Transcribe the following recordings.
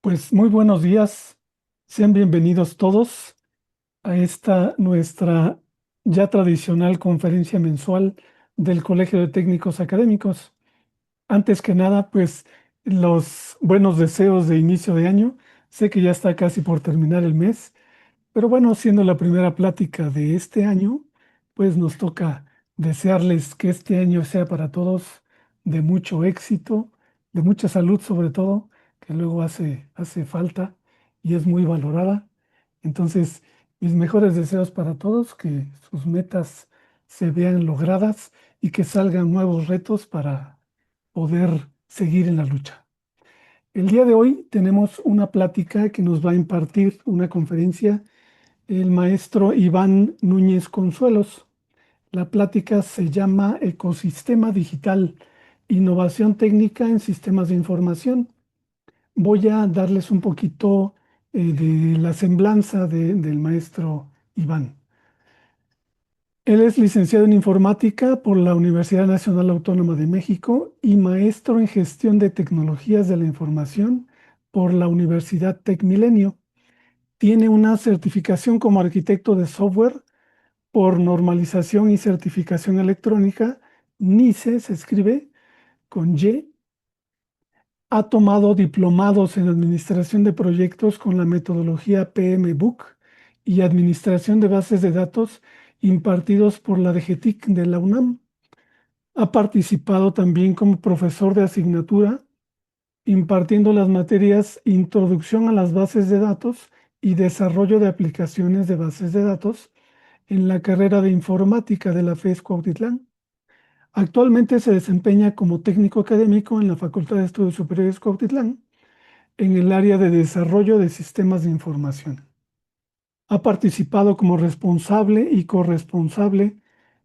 Pues muy buenos días, sean bienvenidos todos a esta nuestra ya tradicional conferencia mensual del Colegio de Técnicos Académicos. Antes que nada, pues los buenos deseos de inicio de año. Sé que ya está casi por terminar el mes, pero bueno, siendo la primera plática de este año, pues nos toca desearles que este año sea para todos de mucho éxito, de mucha salud sobre todo, que luego hace falta y es muy valorada. Entonces, mis mejores deseos para todos, que sus metas se vean logradas y que salgan nuevos retos para poder seguir en la lucha. El día de hoy tenemos una plática que nos va a impartir una conferencia el maestro Iván Núñez Consuelos. La plática se llama Ecosistema Digital, Innovación Técnica en Sistemas de Información. Voy a darles un poquito de la semblanza del maestro Iván. Él es licenciado en informática por la Universidad Nacional Autónoma de México y maestro en gestión de tecnologías de la información por la Universidad TecMilenio. Tiene una certificación como arquitecto de software por normalización y certificación electrónica. NICE se escribe con Y. Ha tomado diplomados en administración de proyectos con la metodología PMBOK y administración de bases de datos impartidos por la DGTIC de la UNAM. Ha participado también como profesor de asignatura impartiendo las materias Introducción a las bases de datos y Desarrollo de aplicaciones de bases de datos en la carrera de informática de la FES Cuautitlán. Actualmente se desempeña como técnico académico en la Facultad de Estudios Superiores Cuautitlán, en el área de desarrollo de sistemas de información. Ha participado como responsable y corresponsable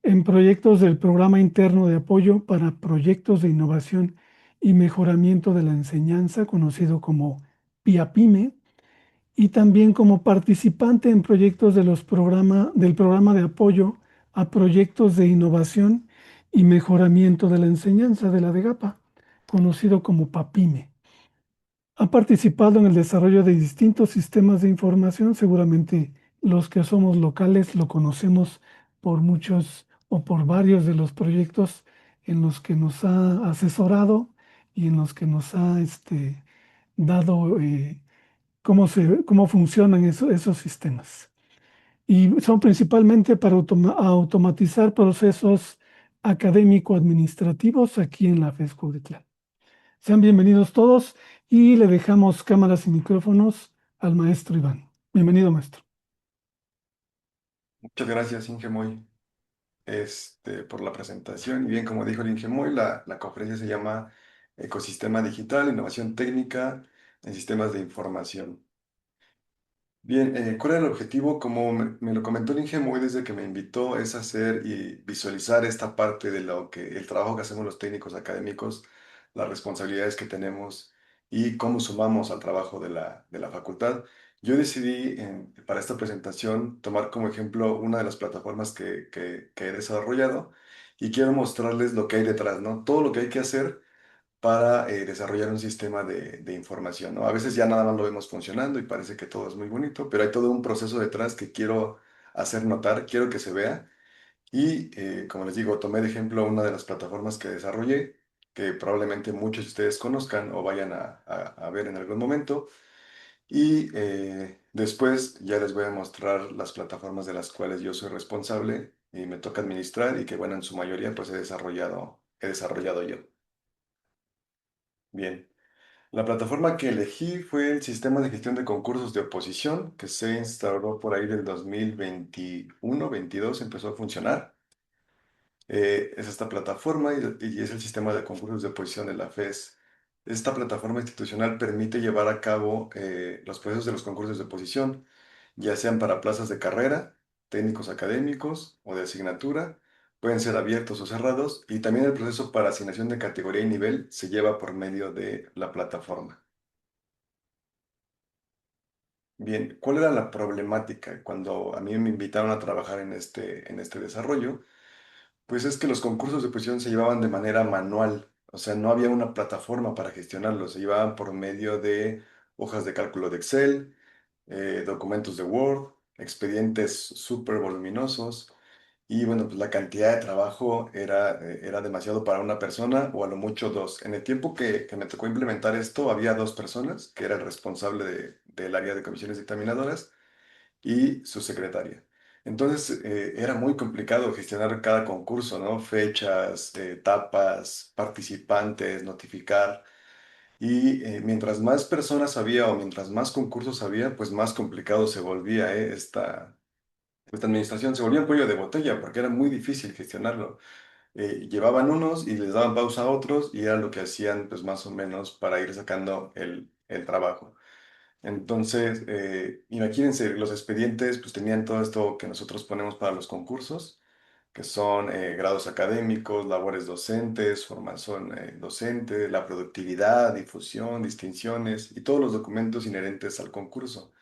en proyectos del Programa Interno de Apoyo para Proyectos de Innovación y Mejoramiento de la Enseñanza, conocido como PIAPYME, y también como participante en proyectos del programa de apoyo a proyectos de innovación y mejoramiento de la enseñanza de la DEGAPA, conocido como PAPIME. Ha participado en el desarrollo de distintos sistemas de información, seguramente los que somos locales lo conocemos por muchos o por varios de los proyectos en los que nos ha asesorado y en los que nos ha dado cómo funcionan esos sistemas. Y son principalmente para automatizar procesos académico-administrativos aquí en la FES Cuautitlán. Sean bienvenidos todos y le dejamos cámaras y micrófonos al maestro Iván. Bienvenido, maestro. Muchas gracias, Inge Moy, por la presentación. Y bien, como dijo el Inge Moy, la conferencia se llama Ecosistema Digital, Innovación Técnica en Sistemas de Información. Bien, ¿cuál era el objetivo? Como me lo comentó el Inge Moy desde que me invitó, es hacer y visualizar esta parte de el trabajo que hacemos los técnicos académicos, las responsabilidades que tenemos y cómo sumamos al trabajo de la facultad. Yo decidí para esta presentación tomar como ejemplo una de las plataformas que he desarrollado y quiero mostrarles lo que hay detrás, ¿no? Todo lo que hay que hacer para desarrollar un sistema de información, ¿no? A veces ya nada más lo vemos funcionando y parece que todo es muy bonito, pero hay todo un proceso detrás que quiero hacer notar, quiero que se vea. Y como les digo, tomé de ejemplo una de las plataformas que desarrollé, que probablemente muchos de ustedes conozcan o vayan a ver en algún momento. Y después ya les voy a mostrar las plataformas de las cuales yo soy responsable y me toca administrar y que, bueno, en su mayoría pues he desarrollado yo. Bien. La plataforma que elegí fue el sistema de gestión de concursos de oposición, que se instauró por ahí del 2021-22, empezó a funcionar. Es esta plataforma y es el sistema de concursos de oposición de la FES. Esta plataforma institucional permite llevar a cabo los procesos de los concursos de oposición, ya sean para plazas de carrera, técnicos académicos o de asignatura, pueden ser abiertos o cerrados, y también el proceso para asignación de categoría y nivel se lleva por medio de la plataforma. Bien, ¿cuál era la problemática cuando a mí me invitaron a trabajar en este desarrollo? Pues es que los concursos de oposición se llevaban de manera manual, o sea, no había una plataforma para gestionarlos, se llevaban por medio de hojas de cálculo de Excel, documentos de Word, expedientes súper voluminosos. Y bueno, pues la cantidad de trabajo era demasiado para una persona o a lo mucho dos. En el tiempo que me tocó implementar esto, había dos personas, que era el responsable del área de comisiones dictaminadoras y su secretaria. Entonces, era muy complicado gestionar cada concurso, ¿no? Fechas, etapas, participantes, notificar. Y mientras más personas había o mientras más concursos había, pues más complicado se volvía, esta administración. Se volvía un cuello de botella porque era muy difícil gestionarlo. Llevaban unos y les daban pausa a otros y era lo que hacían, pues más o menos, para ir sacando el trabajo. Entonces, imagínense, los expedientes pues tenían todo esto que nosotros ponemos para los concursos, que son grados académicos, labores docentes, formación docente, la productividad, difusión, distinciones y todos los documentos inherentes al concurso.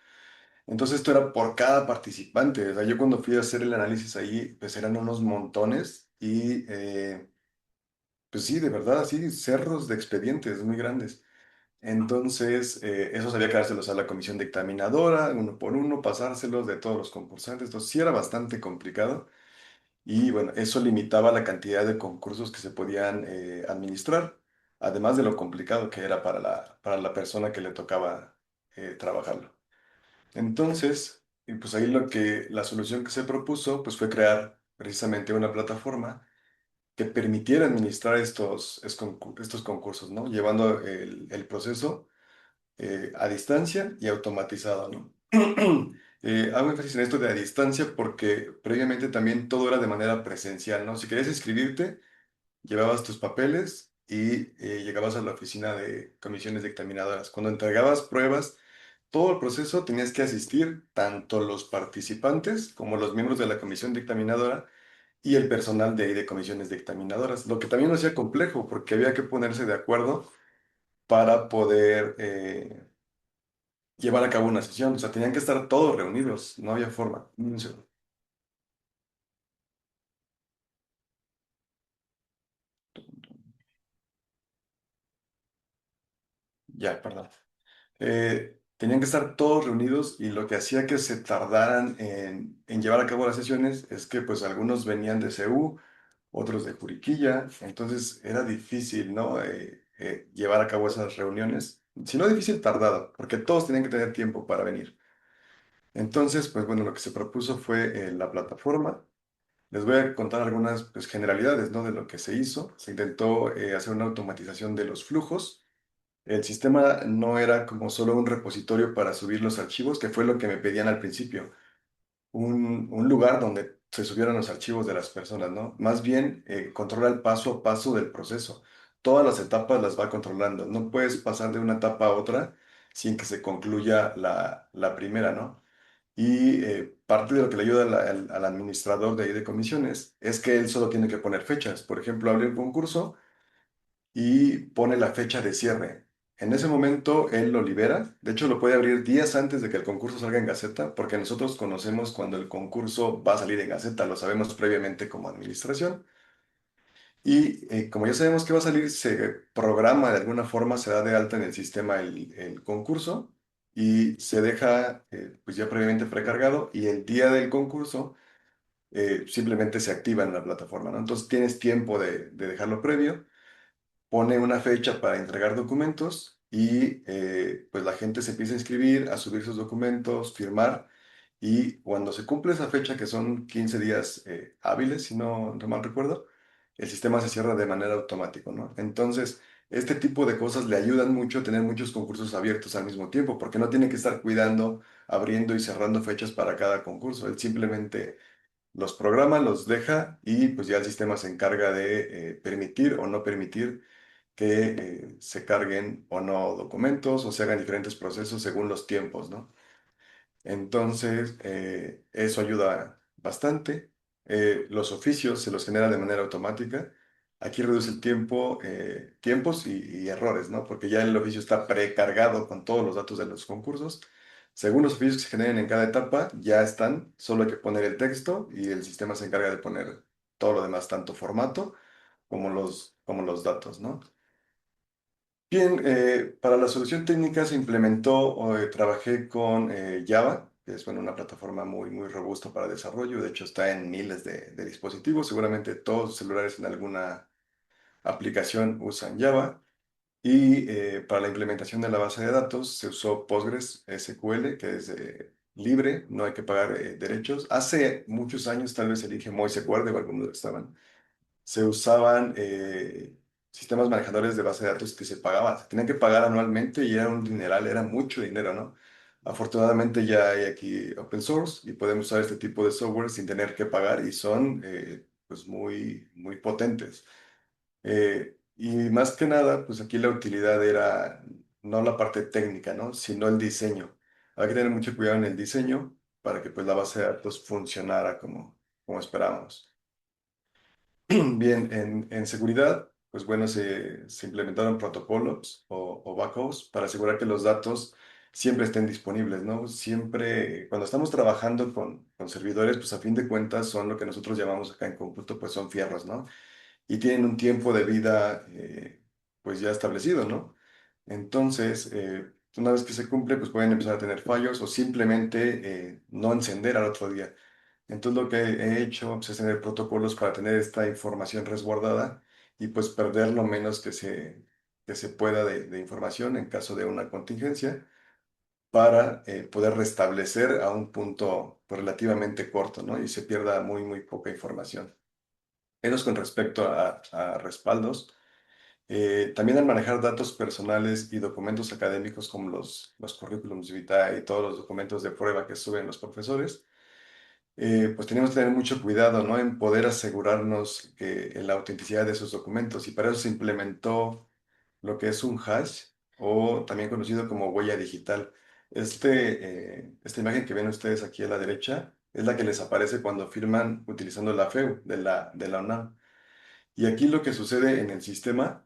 Entonces, esto era por cada participante. O sea, yo cuando fui a hacer el análisis ahí, pues eran unos montones y, pues sí, de verdad, sí, cerros de expedientes muy grandes. Entonces, esos había que dárselos a la comisión dictaminadora, uno por uno, pasárselos de todos los concursantes. Entonces, sí era bastante complicado y bueno, eso limitaba la cantidad de concursos que se podían administrar, además de lo complicado que era para la persona que le tocaba trabajarlo. Entonces, y pues ahí la solución que se propuso, pues fue crear precisamente una plataforma que permitiera administrar estos concursos, ¿no? Llevando el proceso a distancia y automatizado, ¿no? Hago énfasis en esto de a distancia porque previamente también todo era de manera presencial, ¿no? Si querías inscribirte, llevabas tus papeles y llegabas a la oficina de comisiones dictaminadoras. Cuando entregabas pruebas, todo el proceso tenías que asistir, tanto los participantes como los miembros de la comisión dictaminadora y el personal de ahí de comisiones dictaminadoras, lo que también lo hacía complejo porque había que ponerse de acuerdo para poder llevar a cabo una sesión. O sea, tenían que estar todos reunidos, no había forma. Un segundo. Ya, perdón. Tenían que estar todos reunidos y lo que hacía que se tardaran en llevar a cabo las sesiones es que pues algunos venían de CU, otros de Juriquilla, entonces era difícil, ¿no? Llevar a cabo esas reuniones. Si no difícil, tardado, porque todos tenían que tener tiempo para venir. Entonces, pues bueno, lo que se propuso fue la plataforma. Les voy a contar algunas pues, generalidades, ¿no? De lo que se hizo. Se intentó hacer una automatización de los flujos. El sistema no era como solo un repositorio para subir los archivos, que fue lo que me pedían al principio. Un lugar donde se subieran los archivos de las personas, ¿no? Más bien controla el paso a paso del proceso. Todas las etapas las va controlando. No puedes pasar de una etapa a otra sin que se concluya la primera, ¿no? Y parte de lo que le ayuda al administrador de ahí de comisiones es que él solo tiene que poner fechas. Por ejemplo, abre un concurso y pone la fecha de cierre. En ese momento él lo libera. De hecho, lo puede abrir días antes de que el concurso salga en Gaceta, porque nosotros conocemos cuando el concurso va a salir en Gaceta, lo sabemos previamente como administración. Y como ya sabemos que va a salir, se programa de alguna forma, se da de alta en el sistema el concurso y se deja pues ya previamente precargado y el día del concurso simplemente se activa en la plataforma, ¿no? Entonces tienes tiempo de dejarlo previo, pone una fecha para entregar documentos y pues la gente se empieza a inscribir, a subir sus documentos, firmar y cuando se cumple esa fecha, que son 15 días hábiles, si no mal recuerdo, el sistema se cierra de manera automática, ¿no? Entonces, este tipo de cosas le ayudan mucho a tener muchos concursos abiertos al mismo tiempo, porque no tiene que estar cuidando, abriendo y cerrando fechas para cada concurso. Él simplemente los programa, los deja y pues ya el sistema se encarga de permitir o no permitir que se carguen o no documentos o se hagan diferentes procesos según los tiempos, ¿no? Entonces, eso ayuda bastante. Los oficios se los genera de manera automática. Aquí reduce el tiempo, tiempos y errores, ¿no? Porque ya el oficio está precargado con todos los datos de los concursos. Según los oficios que se generen en cada etapa, ya están. Solo hay que poner el texto y el sistema se encarga de poner todo lo demás, tanto formato como los datos, ¿no? Bien, para la solución técnica se implementó, o, trabajé con Java, que es bueno, una plataforma muy, muy robusta para desarrollo. De hecho, está en miles de dispositivos. Seguramente todos los celulares en alguna aplicación usan Java. Y para la implementación de la base de datos se usó Postgres SQL, que es libre, no hay que pagar derechos. Hace muchos años, tal vez el Inge Moy se acuerde o algunos lo estaban, se usaban sistemas manejadores de base de datos que se pagaban, se tenían que pagar anualmente y era un dineral, era mucho dinero, ¿no? Afortunadamente ya hay aquí open source y podemos usar este tipo de software sin tener que pagar y son pues muy, muy potentes. Y más que nada, pues aquí la utilidad era no la parte técnica, ¿no? Sino el diseño. Hay que tener mucho cuidado en el diseño para que pues la base de datos funcionara como esperábamos. Bien, en seguridad, pues bueno, se implementaron protocolos o backhouse para asegurar que los datos siempre estén disponibles, ¿no? Siempre, cuando estamos trabajando con servidores, pues a fin de cuentas son lo que nosotros llamamos acá en cómputo, pues son fierros, ¿no? Y tienen un tiempo de vida pues ya establecido, ¿no? Entonces, una vez que se cumple, pues pueden empezar a tener fallos o simplemente no encender al otro día. Entonces, lo que he hecho pues, es tener protocolos para tener esta información resguardada y pues perder lo menos que se pueda de información en caso de una contingencia para poder restablecer a un punto pues, relativamente corto, ¿no? Y se pierda muy, muy poca información. Eso es con respecto a respaldos. También al manejar datos personales y documentos académicos como los currículums vitae y todos los documentos de prueba que suben los profesores, pues tenemos que tener mucho cuidado, ¿no? En poder asegurarnos que en la autenticidad de esos documentos. Y para eso se implementó lo que es un hash o también conocido como huella digital. Esta imagen que ven ustedes aquí a la derecha es la que les aparece cuando firman utilizando la FEU de la UNAM. Y aquí lo que sucede en el sistema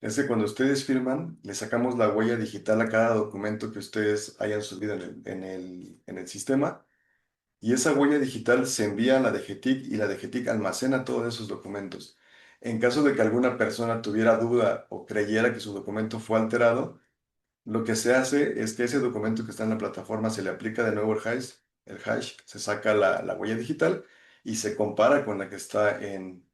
es que cuando ustedes firman, le sacamos la huella digital a cada documento que ustedes hayan subido en el sistema. Y esa huella digital se envía a la DGTIC y la DGTIC almacena todos esos documentos. En caso de que alguna persona tuviera duda o creyera que su documento fue alterado, lo que se hace es que ese documento que está en la plataforma se le aplica de nuevo el hash, se saca la huella digital y se compara con la que está en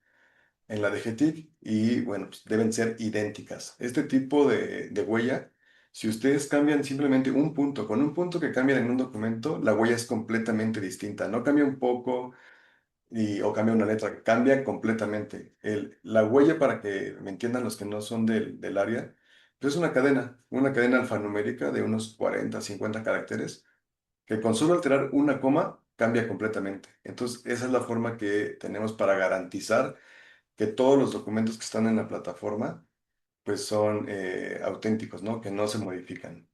la de GTIC y bueno, pues deben ser idénticas. Este tipo de huella, si ustedes cambian simplemente un punto, con un punto que cambian en un documento, la huella es completamente distinta. No cambia un poco o cambia una letra, cambia completamente. La huella, para que me entiendan los que no son del área, pues es una cadena alfanumérica de unos 40 50 caracteres, que con solo alterar una coma cambia completamente. Entonces, esa es la forma que tenemos para garantizar que todos los documentos que están en la plataforma pues son auténticos, ¿no? Que no se modifican.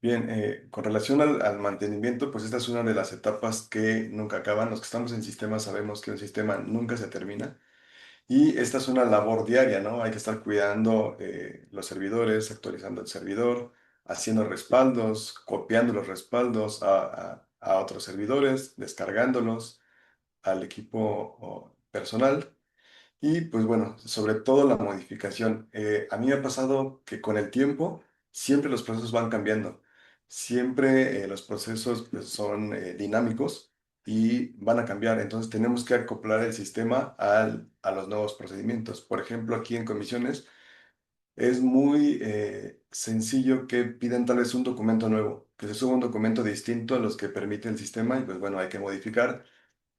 Bien, con relación al mantenimiento, pues esta es una de las etapas que nunca acaban. Los que estamos en sistemas sabemos que un sistema nunca se termina y esta es una labor diaria, ¿no? Hay que estar cuidando los servidores, actualizando el servidor, haciendo respaldos, copiando los respaldos a otros servidores, descargándolos al equipo personal. Y pues bueno, sobre todo la modificación. A mí me ha pasado que con el tiempo siempre los procesos van cambiando. Siempre los procesos pues, son dinámicos y van a cambiar. Entonces tenemos que acoplar el sistema a los nuevos procedimientos. Por ejemplo, aquí en comisiones es muy sencillo que pidan tal vez un documento nuevo, que se suba un documento distinto a los que permite el sistema y pues bueno, hay que modificar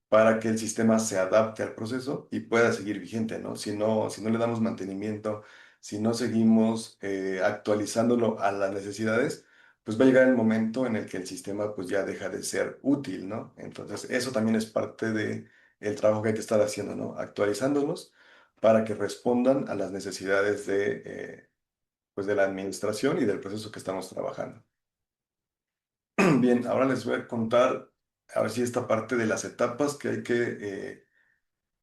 para que el sistema se adapte al proceso y pueda seguir vigente, ¿no? Si no le damos mantenimiento, si no seguimos actualizándolo a las necesidades, pues va a llegar el momento en el que el sistema pues ya deja de ser útil, ¿no? Entonces, eso también es parte de el trabajo que hay que estar haciendo, ¿no? Actualizándolos para que respondan a las necesidades pues de la administración y del proceso que estamos trabajando. Bien, ahora les voy a contar, a ver si esta parte de las etapas que hay que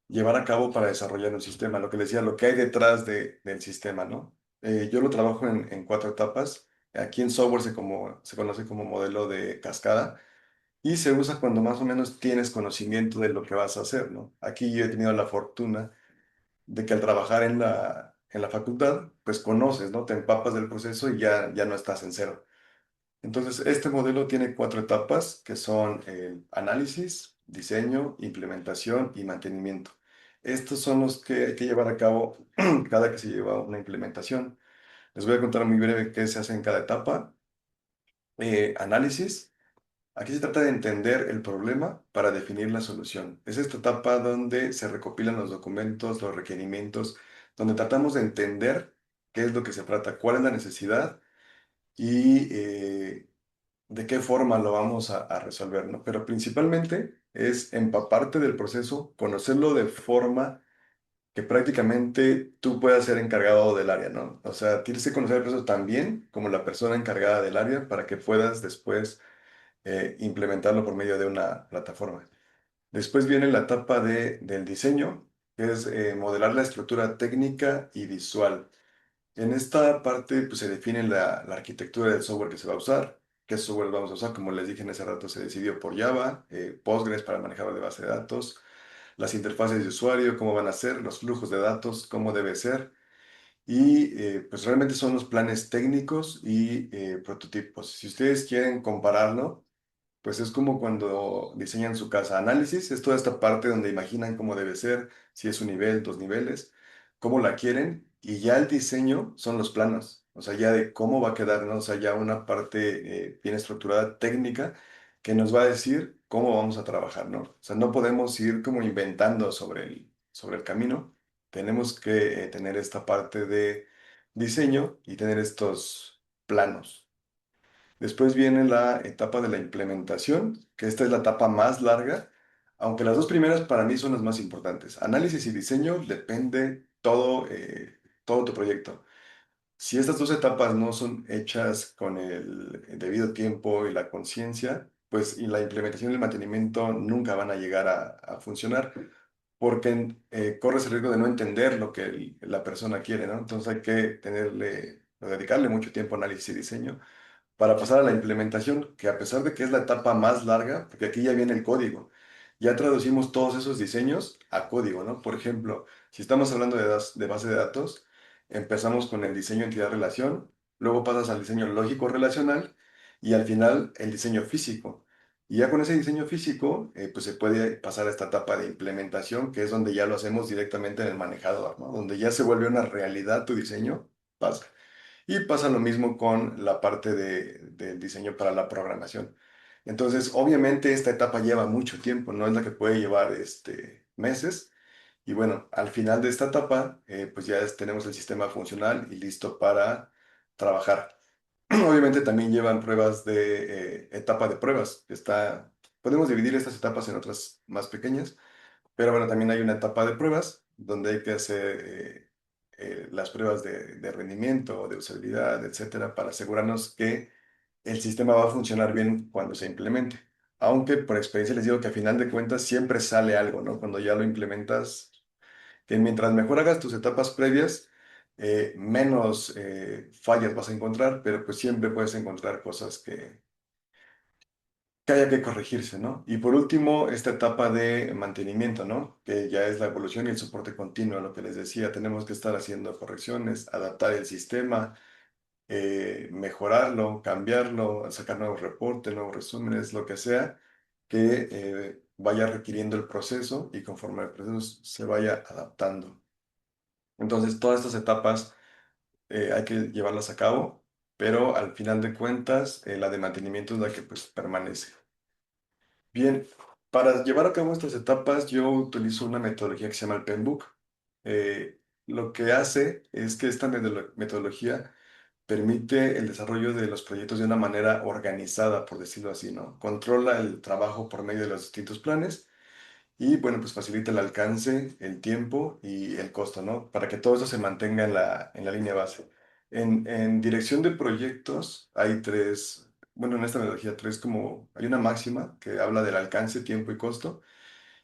llevar a cabo para desarrollar un sistema, lo que les decía, lo que hay detrás del sistema, ¿no? Yo lo trabajo en cuatro etapas. Aquí en software se conoce como modelo de cascada y se usa cuando más o menos tienes conocimiento de lo que vas a hacer, ¿no? Aquí yo he tenido la fortuna de que al trabajar en la facultad, pues conoces, ¿no? Te empapas del proceso y ya no estás en cero. Entonces, este modelo tiene cuatro etapas que son el análisis, diseño, implementación y mantenimiento. Estos son los que hay que llevar a cabo cada que se lleva una implementación. Les voy a contar muy breve qué se hace en cada etapa. Análisis. Aquí se trata de entender el problema para definir la solución. Es esta etapa donde se recopilan los documentos, los requerimientos, donde tratamos de entender qué es lo que se trata, cuál es la necesidad y de qué forma lo vamos a resolver, ¿no? Pero principalmente es empaparte del proceso, conocerlo de forma que prácticamente tú puedas ser encargado del área, ¿no? O sea, tienes que conocer el proceso tan bien como la persona encargada del área para que puedas después implementarlo por medio de una plataforma. Después viene la etapa del diseño, que es modelar la estructura técnica y visual. En esta parte pues, se define la arquitectura del software que se va a usar, qué software vamos a usar. Como les dije en ese rato, se decidió por Java, Postgres para manejar de base de datos, las interfaces de usuario, cómo van a ser, los flujos de datos, cómo debe ser. Y pues realmente son los planes técnicos y prototipos. Si ustedes quieren compararlo, pues es como cuando diseñan su casa. Análisis es toda esta parte donde imaginan cómo debe ser, si es un nivel, dos niveles, cómo la quieren, y ya el diseño son los planos, o sea, ya de cómo va a quedar, ¿no? O sea, ya una parte bien estructurada técnica que nos va a decir cómo vamos a trabajar, ¿no? O sea, no podemos ir como inventando sobre el camino, tenemos que tener esta parte de diseño y tener estos planos. Después viene la etapa de la implementación, que esta es la etapa más larga, aunque las dos primeras para mí son las más importantes. Análisis y diseño depende todo tu proyecto. Si estas dos etapas no son hechas con el debido tiempo y la conciencia, pues y la implementación y el mantenimiento nunca van a llegar a funcionar, porque corres el riesgo de no entender lo que la persona quiere, ¿no? Entonces hay que dedicarle mucho tiempo a análisis y diseño para pasar a la implementación, que a pesar de que es la etapa más larga, porque aquí ya viene el código, ya traducimos todos esos diseños a código, ¿no? Por ejemplo, si estamos hablando de base de datos, empezamos con el diseño entidad-relación, luego pasas al diseño lógico-relacional y al final el diseño físico. Y ya con ese diseño físico, pues se puede pasar a esta etapa de implementación, que es donde ya lo hacemos directamente en el manejador, ¿no? Donde ya se vuelve una realidad tu diseño, pasa. Y pasa lo mismo con la parte del diseño para la programación. Entonces, obviamente esta etapa lleva mucho tiempo, no es la que puede llevar meses. Y bueno, al final de esta etapa, pues ya tenemos el sistema funcional y listo para trabajar. Obviamente también llevan pruebas etapa de pruebas. Podemos dividir estas etapas en otras más pequeñas, pero bueno, también hay una etapa de pruebas donde hay que hacer las pruebas de rendimiento, de usabilidad, etcétera, para asegurarnos que el sistema va a funcionar bien cuando se implemente. Aunque por experiencia les digo que a final de cuentas siempre sale algo, ¿no? Cuando ya lo implementas, que mientras mejor hagas tus etapas previas, menos fallas vas a encontrar, pero pues siempre puedes encontrar cosas que haya que corregirse, ¿no? Y por último, esta etapa de mantenimiento, ¿no? Que ya es la evolución y el soporte continuo, lo que les decía, tenemos que estar haciendo correcciones, adaptar el sistema, mejorarlo, cambiarlo, sacar nuevos reportes, nuevos resúmenes, lo que sea, que vaya requiriendo el proceso y conforme el proceso se vaya adaptando. Entonces, todas estas etapas hay que llevarlas a cabo, pero al final de cuentas, la de mantenimiento es la que pues permanece. Bien, para llevar a cabo estas etapas yo utilizo una metodología que se llama el PMBOK. Lo que hace es que esta metodología permite el desarrollo de los proyectos de una manera organizada, por decirlo así, ¿no? Controla el trabajo por medio de los distintos planes y, bueno, pues facilita el alcance, el tiempo y el costo, ¿no? Para que todo eso se mantenga en la línea base. En dirección de proyectos hay tres, bueno, en esta metodología tres como, hay una máxima que habla del alcance, tiempo y costo,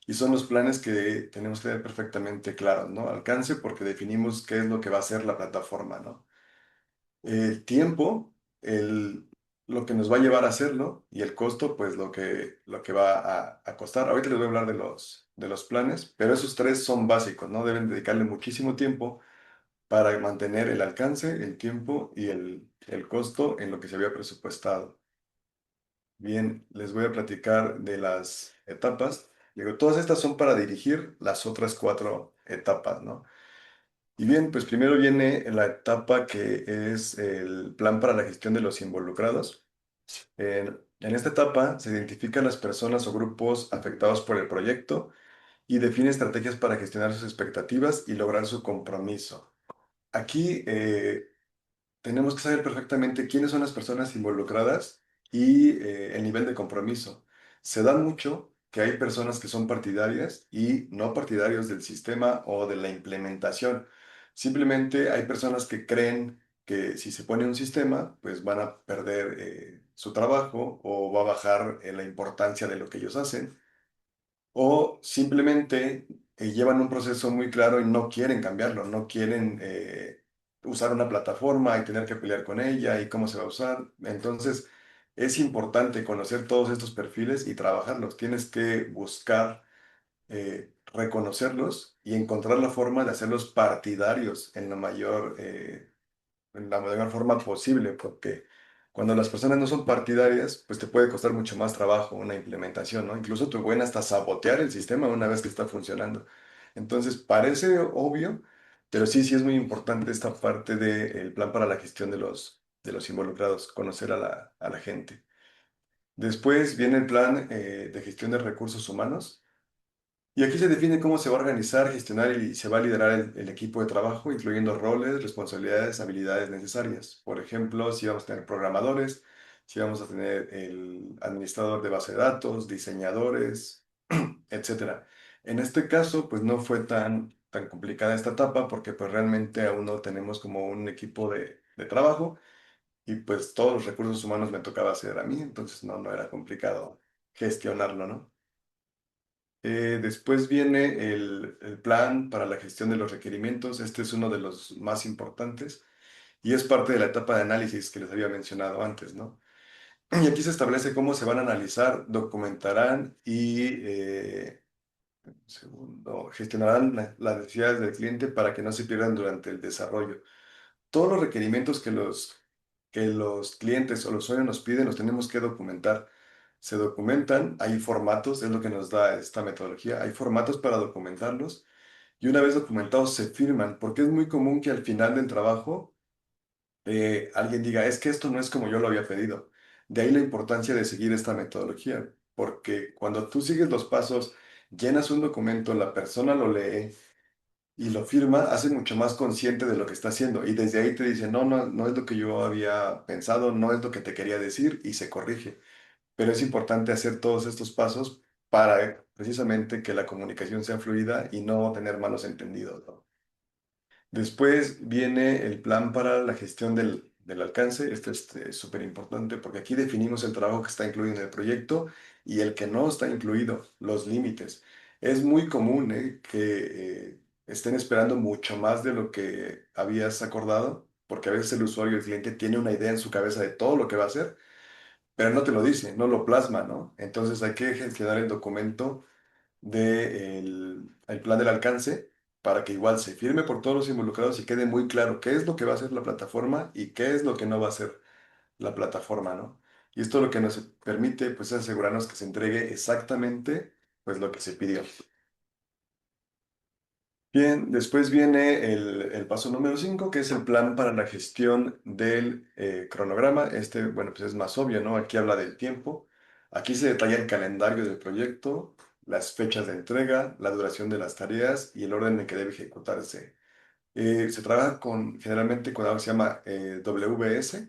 y son los planes que tenemos que tener perfectamente claros, ¿no? Alcance porque definimos qué es lo que va a hacer la plataforma, ¿no? El tiempo, lo que nos va a llevar a hacerlo y el costo, pues lo que va a costar. Ahorita les voy a hablar de los planes, pero esos tres son básicos, ¿no? Deben dedicarle muchísimo tiempo para mantener el alcance, el tiempo y el costo en lo que se había presupuestado. Bien, les voy a platicar de las etapas. Digo, todas estas son para dirigir las otras cuatro etapas, ¿no? Y bien, pues primero viene la etapa que es el plan para la gestión de los involucrados. En esta etapa se identifican las personas o grupos afectados por el proyecto y define estrategias para gestionar sus expectativas y lograr su compromiso. Aquí tenemos que saber perfectamente quiénes son las personas involucradas y el nivel de compromiso. Se da mucho que hay personas que son partidarias y no partidarios del sistema o de la implementación. Simplemente hay personas que creen que si se pone un sistema, pues van a perder su trabajo o va a bajar la importancia de lo que ellos hacen o simplemente llevan un proceso muy claro y no quieren cambiarlo, no quieren usar una plataforma y tener que pelear con ella y cómo se va a usar. Entonces, es importante conocer todos estos perfiles y trabajarlos. Tienes que buscar reconocerlos y encontrar la forma de hacerlos partidarios en la mayor forma posible, porque cuando las personas no son partidarias, pues te puede costar mucho más trabajo una implementación, ¿no? Incluso te pueden hasta sabotear el sistema una vez que está funcionando. Entonces, parece obvio, pero sí, sí es muy importante esta parte del plan para la gestión de los involucrados, conocer a la gente. Después viene el plan de gestión de recursos humanos. Y aquí se define cómo se va a organizar, gestionar y se va a liderar el equipo de trabajo, incluyendo roles, responsabilidades, habilidades necesarias. Por ejemplo, si vamos a tener programadores, si vamos a tener el administrador de base de datos, diseñadores, etcétera. En este caso, pues no fue tan complicada esta etapa porque pues realmente aún no tenemos como un equipo de trabajo y pues todos los recursos humanos me tocaba hacer a mí, entonces no era complicado gestionarlo, ¿no? Después viene el plan para la gestión de los requerimientos. Este es uno de los más importantes y es parte de la etapa de análisis que les había mencionado antes, ¿no? Y aquí se establece cómo se van a analizar, documentarán y, segundo, gestionarán las necesidades del cliente para que no se pierdan durante el desarrollo. Todos los requerimientos que los clientes o los usuarios nos piden los tenemos que documentar. Se documentan, hay formatos, es lo que nos da esta metodología, hay formatos para documentarlos y una vez documentados se firman, porque es muy común que al final del trabajo alguien diga, es que esto no es como yo lo había pedido. De ahí la importancia de seguir esta metodología, porque cuando tú sigues los pasos, llenas un documento, la persona lo lee y lo firma, hace mucho más consciente de lo que está haciendo. Y desde ahí te dice, no es lo que yo había pensado, no es lo que te quería decir y se corrige. Pero es importante hacer todos estos pasos para precisamente que la comunicación sea fluida y no tener malos entendidos, ¿no? Después viene el plan para la gestión del alcance. Este es súper importante porque aquí definimos el trabajo que está incluido en el proyecto y el que no está incluido, los límites. Es muy común que estén esperando mucho más de lo que habías acordado, porque a veces el usuario, el cliente, tiene una idea en su cabeza de todo lo que va a hacer, pero no te lo dice, no lo plasma, ¿no? Entonces hay que gestionar el documento del plan del alcance para que igual se firme por todos los involucrados y quede muy claro qué es lo que va a hacer la plataforma y qué es lo que no va a hacer la plataforma, ¿no? Y esto lo que nos permite, pues, es asegurarnos que se entregue exactamente, pues, lo que se pidió. Bien, después viene el paso número 5, que es el plan para la gestión del cronograma. Este, bueno, pues es más obvio, ¿no? Aquí habla del tiempo. Aquí se detalla el calendario del proyecto, las fechas de entrega, la duración de las tareas y el orden en que debe ejecutarse. Se trabaja generalmente con algo que se llama WS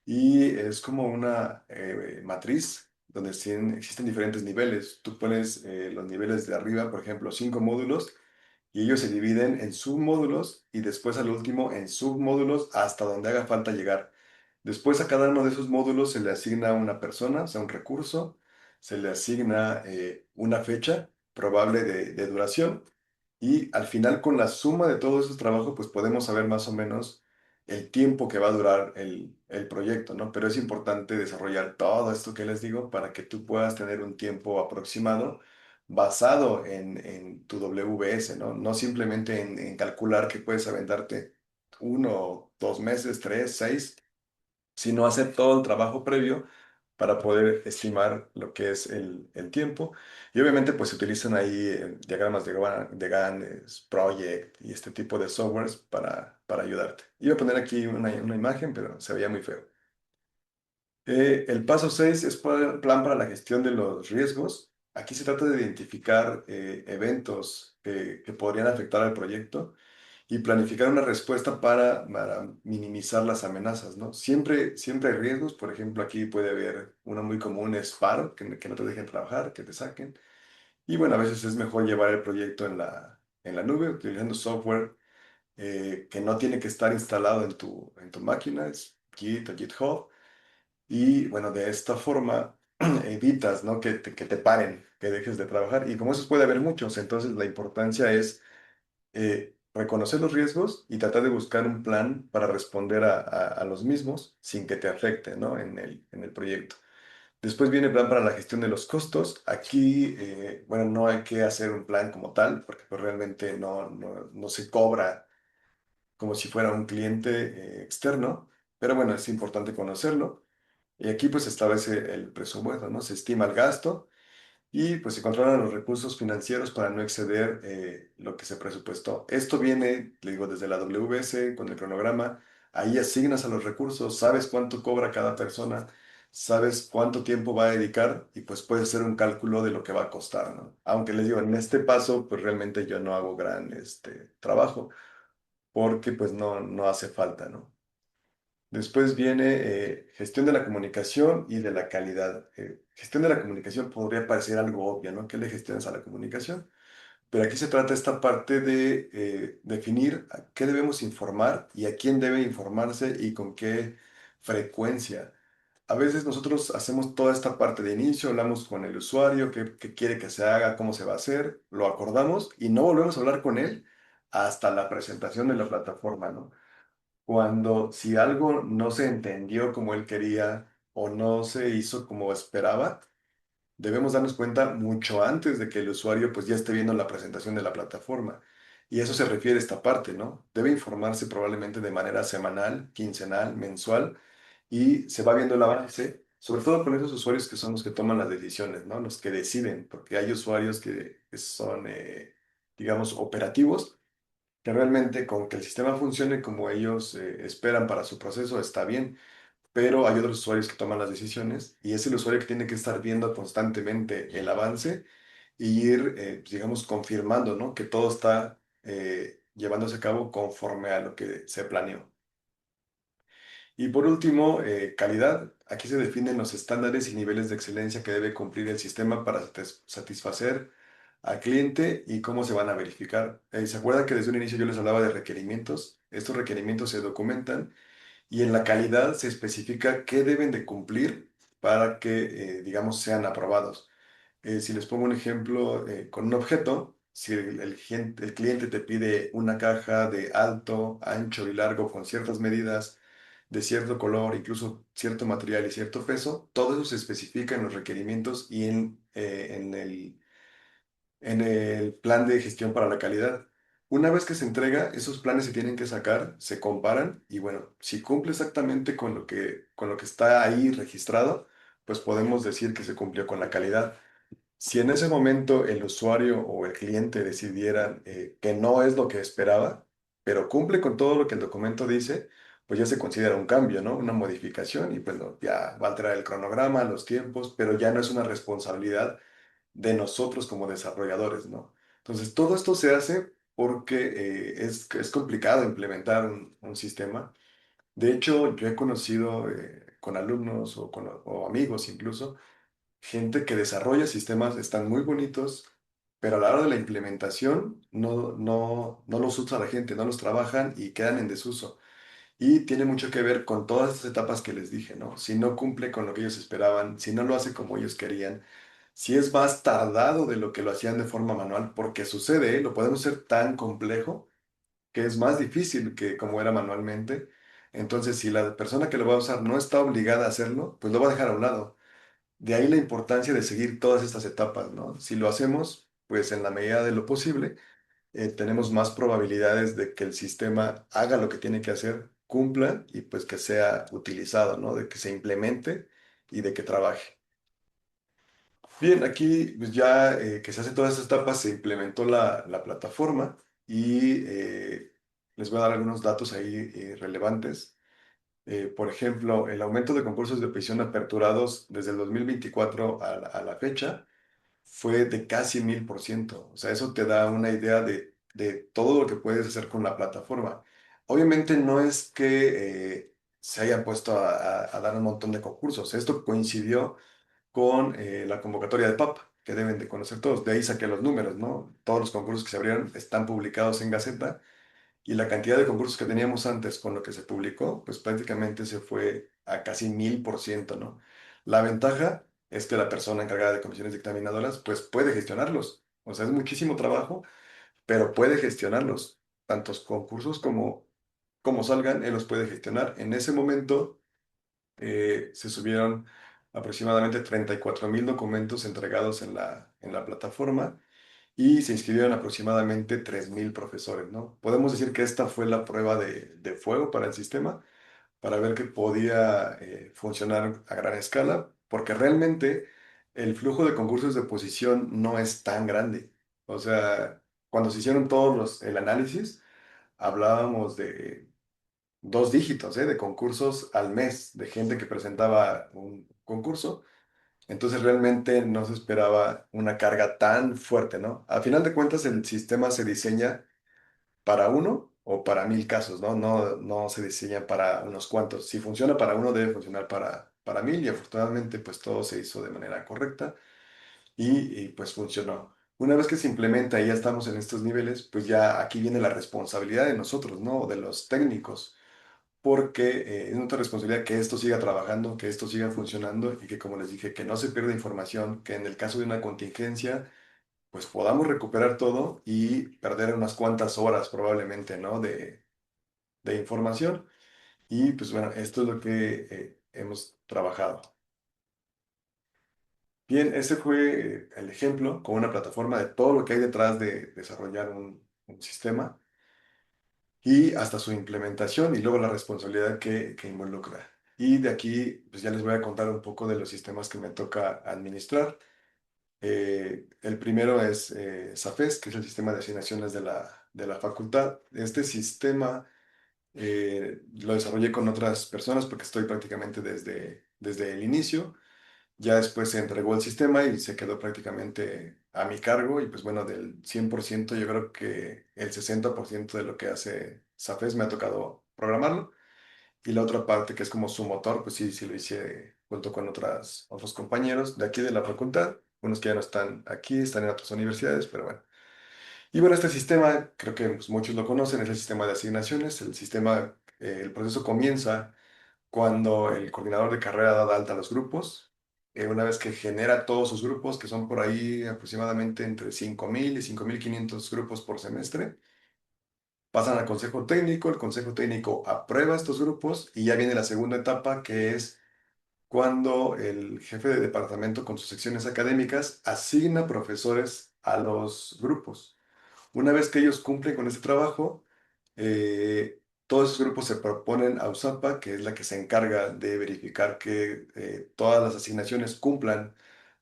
y es como una matriz donde existen diferentes niveles. Tú pones los niveles de arriba, por ejemplo, 5 módulos y ellos se dividen en submódulos y después al último en submódulos hasta donde haga falta llegar. Después a cada uno de esos módulos se le asigna una persona, o sea, un recurso, se le asigna una fecha probable de duración y al final con la suma de todo ese trabajo pues podemos saber más o menos el tiempo que va a durar el proyecto, ¿no? Pero es importante desarrollar todo esto que les digo para que tú puedas tener un tiempo aproximado basado en tu WS, ¿no? No simplemente en calcular que puedes aventarte uno, 2 meses, tres, seis, sino hacer todo el trabajo previo para poder estimar lo que es el tiempo. Y obviamente pues se utilizan ahí diagramas de Gantt, Project y este tipo de softwares para ayudarte. Iba a poner aquí una imagen, pero se veía muy feo. El paso 6 es el plan para la gestión de los riesgos. Aquí se trata de identificar eventos que podrían afectar al proyecto y planificar una respuesta para minimizar las amenazas, ¿no? Siempre hay riesgos. Por ejemplo, aquí puede haber uno muy común, es paro, que no te dejen trabajar, que te saquen. Y bueno, a veces es mejor llevar el proyecto en la nube utilizando software que no tiene que estar instalado en tu máquina, es Git o GitHub. Y bueno, de esta forma evitas, ¿no? que te paren, que dejes de trabajar. Y como esos puede haber muchos, entonces la importancia es reconocer los riesgos y tratar de buscar un plan para responder a los mismos sin que te afecte, ¿no? en el proyecto. Después viene el plan para la gestión de los costos. Aquí, bueno, no hay que hacer un plan como tal, porque pues, realmente no se cobra como si fuera un cliente externo, pero bueno, es importante conocerlo. Y aquí pues se establece el presupuesto, ¿no? Se estima el gasto y pues se controlan los recursos financieros para no exceder lo que se presupuestó. Esto viene, le digo, desde la WS con el cronograma. Ahí asignas a los recursos, sabes cuánto cobra cada persona, sabes cuánto tiempo va a dedicar y pues puedes hacer un cálculo de lo que va a costar, ¿no? Aunque les digo, en este paso pues realmente yo no hago gran trabajo porque pues no hace falta, ¿no? Después viene gestión de la comunicación y de la calidad. Gestión de la comunicación podría parecer algo obvio, ¿no? ¿Qué le gestionas a la comunicación? Pero aquí se trata esta parte de definir a qué debemos informar y a quién debe informarse y con qué frecuencia. A veces nosotros hacemos toda esta parte de inicio, hablamos con el usuario, qué quiere que se haga, cómo se va a hacer, lo acordamos y no volvemos a hablar con él hasta la presentación de la plataforma, ¿no? Cuando si algo no se entendió como él quería o no se hizo como esperaba, debemos darnos cuenta mucho antes de que el usuario pues ya esté viendo la presentación de la plataforma. Y eso se refiere a esta parte, ¿no? Debe informarse probablemente de manera semanal, quincenal, mensual, y se va viendo el avance, sobre todo con esos usuarios que son los que toman las decisiones, ¿no? Los que deciden, porque hay usuarios que son, digamos, operativos que realmente con que el sistema funcione como ellos esperan para su proceso está bien, pero hay otros usuarios que toman las decisiones y es el usuario que tiene que estar viendo constantemente el avance y ir, digamos, confirmando, ¿no? que todo está llevándose a cabo conforme a lo que se planeó. Y por último, calidad. Aquí se definen los estándares y niveles de excelencia que debe cumplir el sistema para satisfacer al cliente y cómo se van a verificar. ¿Se acuerdan que desde un inicio yo les hablaba de requerimientos? Estos requerimientos se documentan y en la calidad se especifica qué deben de cumplir para que, digamos, sean aprobados. Si les pongo un ejemplo con un objeto, si el cliente te pide una caja de alto, ancho y largo con ciertas medidas, de cierto color, incluso cierto material y cierto peso, todo eso se especifica en los requerimientos y en el plan de gestión para la calidad. Una vez que se entrega, esos planes se tienen que sacar, se comparan y bueno, si cumple exactamente con lo que está ahí registrado, pues podemos decir que se cumplió con la calidad. Si en ese momento el usuario o el cliente decidieran que no es lo que esperaba, pero cumple con todo lo que el documento dice, pues ya se considera un cambio, ¿no? Una modificación y pues ya va a alterar el cronograma, los tiempos, pero ya no es una responsabilidad de nosotros como desarrolladores, ¿no? Entonces, todo esto se hace porque es complicado implementar un sistema. De hecho, yo he conocido con alumnos o amigos incluso, gente que desarrolla sistemas, están muy bonitos, pero a la hora de la implementación no los usa la gente, no los trabajan y quedan en desuso. Y tiene mucho que ver con todas estas etapas que les dije, ¿no? Si no cumple con lo que ellos esperaban, si no lo hace como ellos querían, si es más tardado de lo que lo hacían de forma manual, porque sucede, ¿eh? Lo podemos hacer tan complejo que es más difícil que como era manualmente. Entonces, si la persona que lo va a usar no está obligada a hacerlo, pues lo va a dejar a un lado. De ahí la importancia de seguir todas estas etapas, ¿no? Si lo hacemos, pues en la medida de lo posible, tenemos más probabilidades de que el sistema haga lo que tiene que hacer, cumpla y pues que sea utilizado, ¿no? De que se implemente y de que trabaje. Bien, aquí pues ya que se hace todas estas etapas, se implementó la plataforma y les voy a dar algunos datos ahí relevantes. Por ejemplo, el aumento de concursos de petición aperturados desde el 2024 a la fecha fue de casi 1000%. O sea, eso te da una idea de todo lo que puedes hacer con la plataforma. Obviamente no es que se hayan puesto a dar un montón de concursos. Esto coincidió con la convocatoria de PAP, que deben de conocer todos. De ahí saqué los números, ¿no? Todos los concursos que se abrieron están publicados en Gaceta y la cantidad de concursos que teníamos antes con lo que se publicó, pues prácticamente se fue a casi 1000%, ¿no? La ventaja es que la persona encargada de comisiones dictaminadoras, pues puede gestionarlos. O sea, es muchísimo trabajo, pero puede gestionarlos. Tantos concursos como salgan, él los puede gestionar. En ese momento se subieron aproximadamente 34,000 documentos entregados en la plataforma y se inscribieron aproximadamente 3000 profesores, ¿no? Podemos decir que esta fue la prueba de fuego para el sistema, para ver que podía funcionar a gran escala, porque realmente el flujo de concursos de oposición no es tan grande. O sea, cuando se hicieron el análisis, hablábamos de 2 dígitos, de concursos al mes, de gente que presentaba un concurso. Entonces realmente no se esperaba una carga tan fuerte, ¿no? A final de cuentas el sistema se diseña para uno o para 1000 casos, ¿no? No se diseña para unos cuantos. Si funciona para uno, debe funcionar para 1000 y afortunadamente pues todo se hizo de manera correcta pues funcionó. Una vez que se implementa y ya estamos en estos niveles, pues ya aquí viene la responsabilidad de nosotros, ¿no? O de los técnicos porque es nuestra responsabilidad que esto siga trabajando, que esto siga funcionando y que, como les dije, que no se pierda información, que en el caso de una contingencia, pues podamos recuperar todo y perder unas cuantas horas probablemente, ¿no? De información. Y pues bueno, esto es lo que hemos trabajado. Bien, ese fue el ejemplo con una plataforma de todo lo que hay detrás de desarrollar un sistema y hasta su implementación y luego la responsabilidad que involucra. Y de aquí, pues ya les voy a contar un poco de los sistemas que me toca administrar. El primero es SAFES, que es el sistema de asignaciones de la facultad. Este sistema lo desarrollé con otras personas porque estoy prácticamente desde el inicio. Ya después se entregó el sistema y se quedó prácticamente a mi cargo y pues bueno, del 100% yo creo que el 60% de lo que hace Safes me ha tocado programarlo y la otra parte que es como su motor, pues sí, sí lo hice junto con otros compañeros de aquí de la facultad, unos que ya no están aquí, están en otras universidades, pero bueno. Y bueno, este sistema, creo que pues, muchos lo conocen, es el sistema de asignaciones. El sistema, el proceso comienza cuando el coordinador de carrera da de alta a los grupos, una vez que genera todos sus grupos, que son por ahí aproximadamente entre 5000 y 5500 grupos por semestre, pasan al consejo técnico, el consejo técnico aprueba estos grupos y ya viene la segunda etapa, que es cuando el jefe de departamento con sus secciones académicas asigna profesores a los grupos. Una vez que ellos cumplen con este trabajo, todos esos grupos se proponen a USAPA, que es la que se encarga de verificar que todas las asignaciones cumplan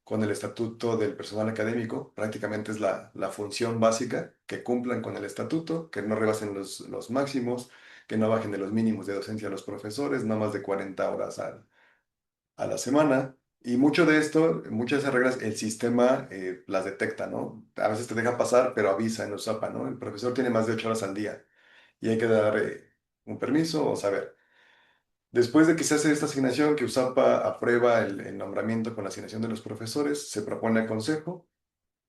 con el estatuto del personal académico. Prácticamente es la función básica, que cumplan con el estatuto, que no rebasen los máximos, que no bajen de los mínimos de docencia a los profesores, no más de 40 horas a la semana. Y mucho de esto, muchas de esas reglas, el sistema las detecta, ¿no? A veces te deja pasar, pero avisa en USAPA, ¿no? El profesor tiene más de 8 horas al día y hay que dar un permiso o saber. Después de que se hace esta asignación, que USAPA aprueba el nombramiento con la asignación de los profesores, se propone al consejo.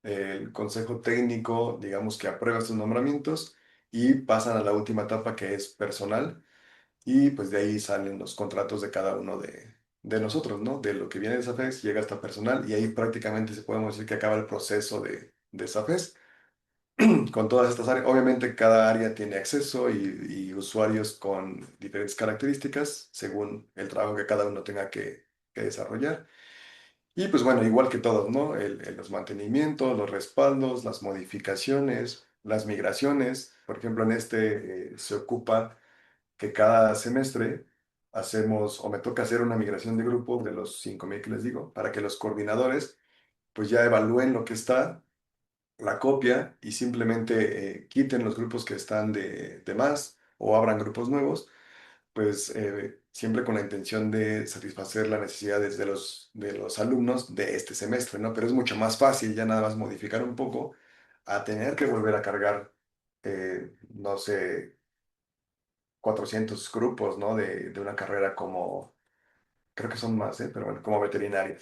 El consejo técnico, digamos que aprueba estos nombramientos y pasan a la última etapa que es personal y pues de ahí salen los contratos de cada uno de nosotros, ¿no? De lo que viene de SAFES llega hasta personal y ahí prácticamente se podemos decir que acaba el proceso de SAFES con todas estas áreas. Obviamente cada área tiene acceso y usuarios con diferentes características según el trabajo que cada uno tenga que desarrollar. Y pues bueno, igual que todos, ¿no? Los mantenimientos, los respaldos, las modificaciones. las migraciones. Por ejemplo, en este se ocupa que cada semestre hacemos o me toca hacer una migración de grupo de los 5,000 que les digo, para que los coordinadores pues ya evalúen lo que está, la copia y simplemente quiten los grupos que están de más o abran grupos nuevos, pues siempre con la intención de satisfacer las necesidades de los alumnos de este semestre, ¿no? Pero es mucho más fácil ya nada más modificar un poco a tener que volver a cargar, no sé, 400 grupos, ¿no? De una carrera como, creo que son más, ¿eh? Pero bueno, como veterinaria.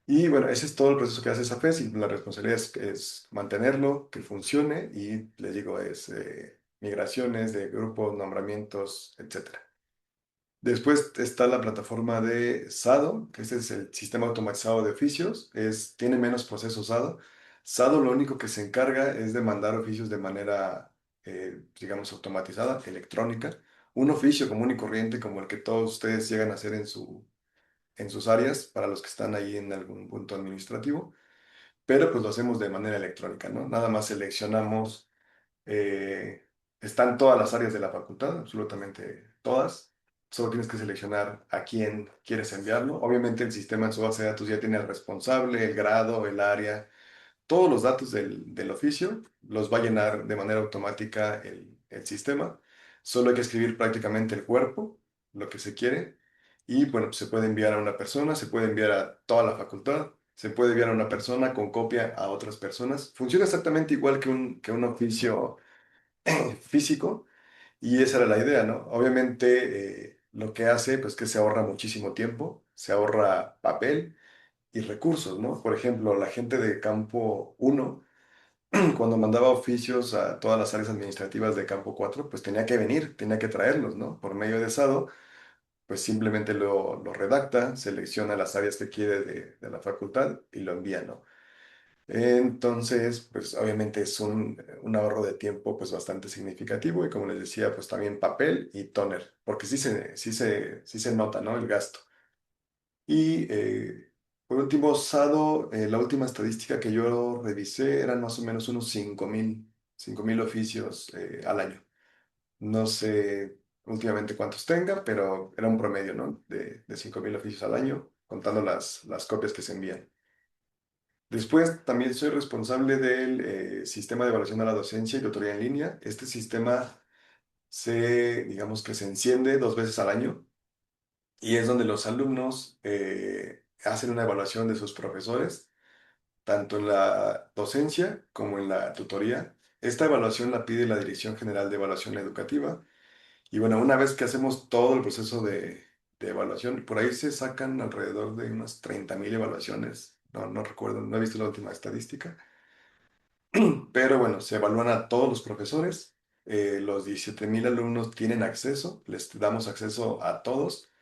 Y bueno, ese es todo el proceso que hace esa FES y la responsabilidad es mantenerlo, que funcione y les digo, es migraciones de grupos, nombramientos, etcétera. Después está la plataforma de SADO, que ese es el sistema automatizado de oficios, tiene menos procesos SADO. SADO lo único que se encarga es de mandar oficios de manera, digamos, automatizada, electrónica. Un oficio común y corriente como el que todos ustedes llegan a hacer en sus áreas, para los que están ahí en algún punto administrativo, pero pues lo hacemos de manera electrónica, ¿no? Nada más seleccionamos eh, están todas las áreas de la facultad, absolutamente todas. Solo tienes que seleccionar a quién quieres enviarlo. Obviamente el sistema en su base de datos ya tiene el responsable, el grado, el área, todos los datos del oficio los va a llenar de manera automática el sistema. Solo hay que escribir prácticamente el cuerpo, lo que se quiere. Y bueno, pues se puede enviar a una persona, se puede enviar a toda la facultad, se puede enviar a una persona con copia a otras personas. Funciona exactamente igual que un oficio físico y esa era la idea, ¿no? Obviamente lo que hace pues que se ahorra muchísimo tiempo, se ahorra papel y recursos, ¿no? Por ejemplo, la gente de campo uno cuando mandaba oficios a todas las áreas administrativas de campo 4 pues tenía que venir, tenía que traerlos, ¿no? Por medio de SADO, pues simplemente lo redacta, selecciona las áreas que quiere de la facultad y lo envía, ¿no? Entonces, pues obviamente es un ahorro de tiempo pues bastante significativo y como les decía, pues también papel y tóner, porque sí se nota, ¿no? El gasto. Y por último, Sado, la última estadística que yo revisé eran más o menos unos 5,000 oficios al año. No sé últimamente cuántos tenga, pero era un promedio, ¿no? De 5,000 oficios al año, contando las copias que se envían. Después, también soy responsable del sistema de evaluación de la docencia y tutoría en línea. Este sistema digamos que se enciende 2 veces al año y es donde los alumnos hacen una evaluación de sus profesores, tanto en la docencia como en la tutoría. Esta evaluación la pide la Dirección General de Evaluación Educativa. Y bueno, una vez que hacemos todo el proceso de evaluación, por ahí se sacan alrededor de unas 30,000 evaluaciones. No, no recuerdo, no he visto la última estadística. Pero bueno, se evalúan a todos los profesores. Los 17,000 alumnos tienen acceso, les damos acceso a todos.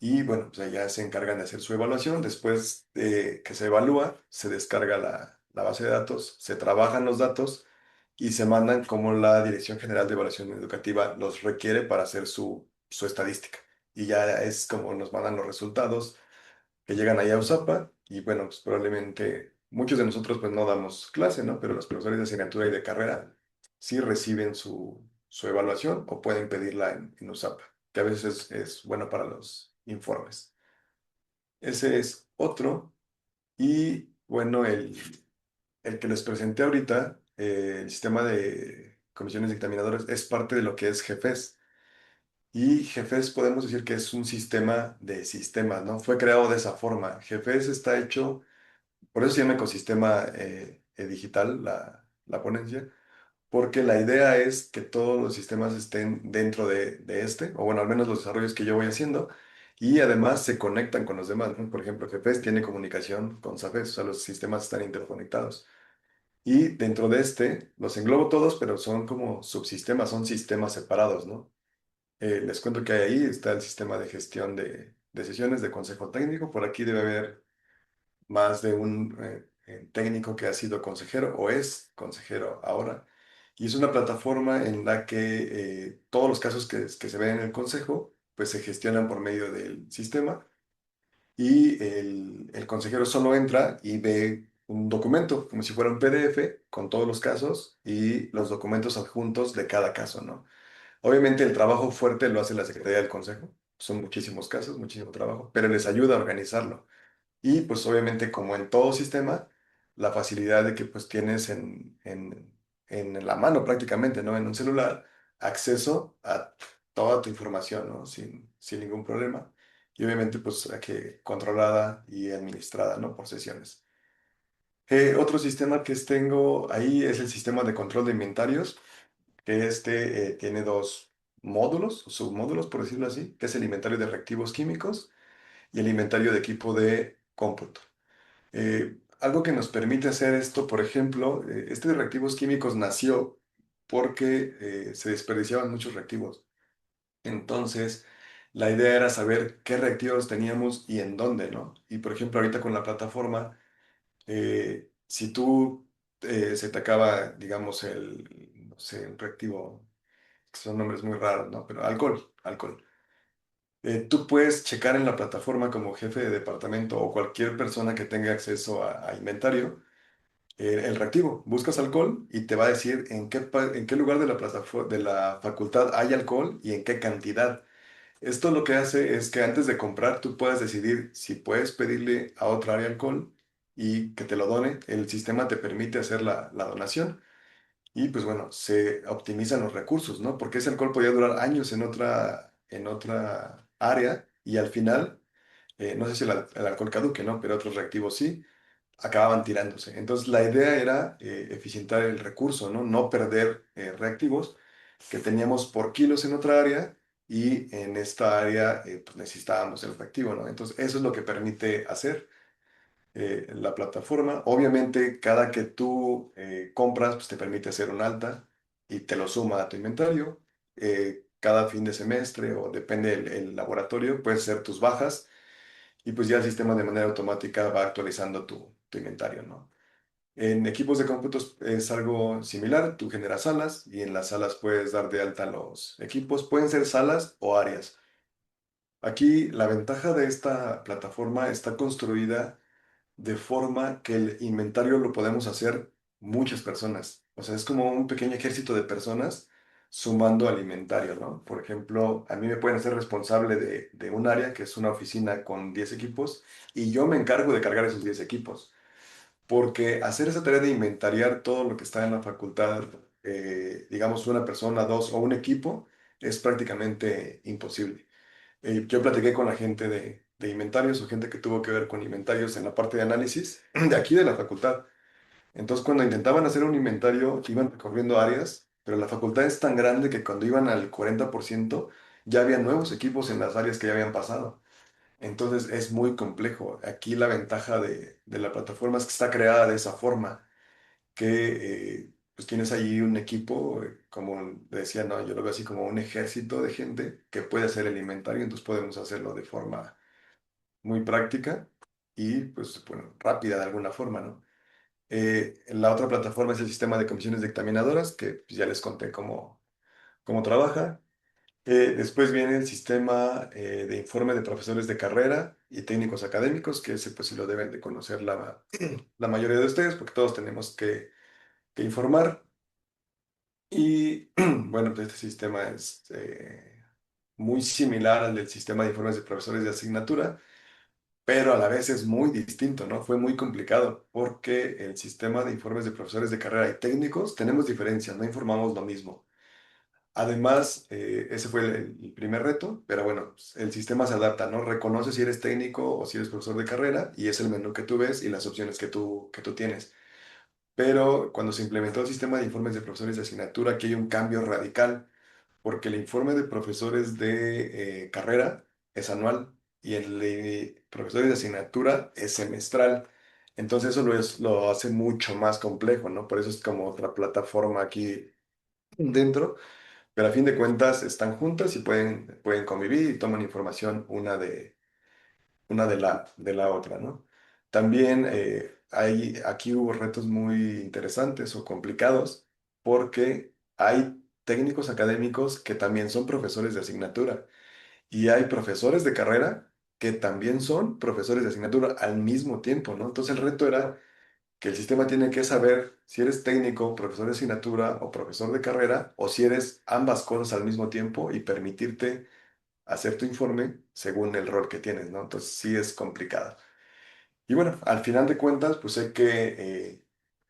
Y bueno, pues allá se encargan de hacer su evaluación. Después de que se evalúa, se descarga la base de datos, se trabajan los datos y se mandan como la Dirección General de Evaluación Educativa los requiere para hacer su estadística. Y ya es como nos mandan los resultados que llegan ahí a USAPA. Y bueno, pues probablemente muchos de nosotros pues no damos clase, ¿no? Pero los profesores de asignatura y de carrera sí reciben su evaluación o pueden pedirla en USAPA, que a veces es bueno para los informes. Ese es otro. Y bueno, el que les presenté ahorita, el sistema de comisiones dictaminadoras, es parte de lo que es GEFES. Y GEFES podemos decir que es un sistema de sistemas, ¿no? Fue creado de esa forma. GEFES está hecho, por eso se llama ecosistema digital, la ponencia, porque la idea es que todos los sistemas estén dentro de este, o bueno, al menos los desarrollos que yo voy haciendo, y además se conectan con los demás, ¿no? Por ejemplo, GEFES tiene comunicación con SAFES, o sea, los sistemas están interconectados. Y dentro de este, los englobo todos, pero son como subsistemas, son sistemas separados, ¿no? Les cuento que ahí está el sistema de gestión de sesiones de consejo técnico. Por aquí debe haber más de un técnico que ha sido consejero o es consejero ahora. Y es una plataforma en la que todos los casos que se ven en el consejo, pues se gestionan por medio del sistema y el consejero solo entra y ve un documento, como si fuera un PDF, con todos los casos y los documentos adjuntos de cada caso, ¿no? Obviamente el trabajo fuerte lo hace la Secretaría del Consejo, son muchísimos casos, muchísimo trabajo, pero les ayuda a organizarlo. Y pues obviamente como en todo sistema, la facilidad de que pues tienes en la mano prácticamente, ¿no? En un celular, acceso a toda tu información, ¿no? Sin ningún problema. Y obviamente pues que controlada y administrada, ¿no? Por sesiones. Otro sistema que tengo ahí es el sistema de control de inventarios, que tiene dos módulos, o submódulos, por decirlo así, que es el inventario de reactivos químicos y el inventario de equipo de cómputo. Algo que nos permite hacer esto, por ejemplo, este de reactivos químicos nació porque se desperdiciaban muchos reactivos. Entonces, la idea era saber qué reactivos teníamos y en dónde, ¿no? Y por ejemplo, ahorita con la plataforma, si tú se te acaba, digamos, no sé, un reactivo, que son nombres muy raros, ¿no? Pero alcohol. Tú puedes checar en la plataforma como jefe de departamento o cualquier persona que tenga acceso a inventario el reactivo. Buscas alcohol y te va a decir en qué lugar de la plataforma, de la facultad hay alcohol y en qué cantidad. Esto lo que hace es que antes de comprar tú puedas decidir si puedes pedirle a otra área alcohol y que te lo done. El sistema te permite hacer la donación y pues bueno, se optimizan los recursos, ¿no? Porque ese alcohol podía durar años en otra área y al final, no sé si el alcohol caduque, ¿no? Pero otros reactivos sí acababan tirándose. Entonces, la idea era eficientar el recurso, ¿no? No perder reactivos que teníamos por kilos en otra área y en esta área pues necesitábamos el reactivo, ¿no? Entonces, eso es lo que permite hacer la plataforma. Obviamente, cada que tú compras, pues te permite hacer un alta y te lo suma a tu inventario. Cada fin de semestre o depende el laboratorio, puedes hacer tus bajas y pues ya el sistema de manera automática va actualizando tu inventario, ¿no? En equipos de cómputos es algo similar, tú generas salas y en las salas puedes dar de alta los equipos, pueden ser salas o áreas. Aquí la ventaja de esta plataforma está construida de forma que el inventario lo podemos hacer muchas personas. O sea, es como un pequeño ejército de personas sumando al inventario, ¿no? Por ejemplo, a mí me pueden hacer responsable de un área que es una oficina con 10 equipos y yo me encargo de cargar esos 10 equipos. Porque hacer esa tarea de inventariar todo lo que está en la facultad, digamos una persona, dos o un equipo, es prácticamente imposible. Yo platiqué con la gente de inventarios o gente que tuvo que ver con inventarios en la parte de análisis de aquí de la facultad. Entonces, cuando intentaban hacer un inventario, iban recorriendo áreas, pero la facultad es tan grande que cuando iban al 40% ya había nuevos equipos en las áreas que ya habían pasado. Entonces, es muy complejo. Aquí la ventaja de la plataforma es que está creada de esa forma, que pues tienes ahí un equipo, como decía, no, yo lo veo así como un ejército de gente que puede hacer el inventario, entonces podemos hacerlo de forma muy práctica y pues bueno, rápida de alguna forma, ¿no? La otra plataforma es el sistema de comisiones dictaminadoras, que pues, ya les conté cómo trabaja. Después viene el sistema de informe de profesores de carrera y técnicos académicos, que ese pues sí lo deben de conocer la mayoría de ustedes, porque todos tenemos que informar. Y bueno, pues este sistema es muy similar al del sistema de informes de profesores de asignatura, pero a la vez es muy distinto, ¿no? Fue muy complicado porque el sistema de informes de profesores de carrera y técnicos tenemos diferencias, no informamos lo mismo. Además, ese fue el primer reto, pero bueno, pues, el sistema se adapta, ¿no? Reconoce si eres técnico o si eres profesor de carrera y es el menú que tú ves y las opciones que tú tienes. Pero cuando se implementó el sistema de informes de profesores de asignatura, aquí hay un cambio radical, porque el informe de profesores de carrera es anual y el de profesores de asignatura es semestral. Entonces eso lo hace mucho más complejo, ¿no? Por eso es como otra plataforma aquí dentro, pero a fin de cuentas están juntas y pueden convivir y toman información una de la otra, ¿no? También aquí hubo retos muy interesantes o complicados porque hay técnicos académicos que también son profesores de asignatura y hay profesores de carrera que también son profesores de asignatura al mismo tiempo, ¿no? Entonces el reto era que el sistema tiene que saber si eres técnico, profesor de asignatura o profesor de carrera, o si eres ambas cosas al mismo tiempo y permitirte hacer tu informe según el rol que tienes, ¿no? Entonces sí es complicado. Y bueno, al final de cuentas, pues hay que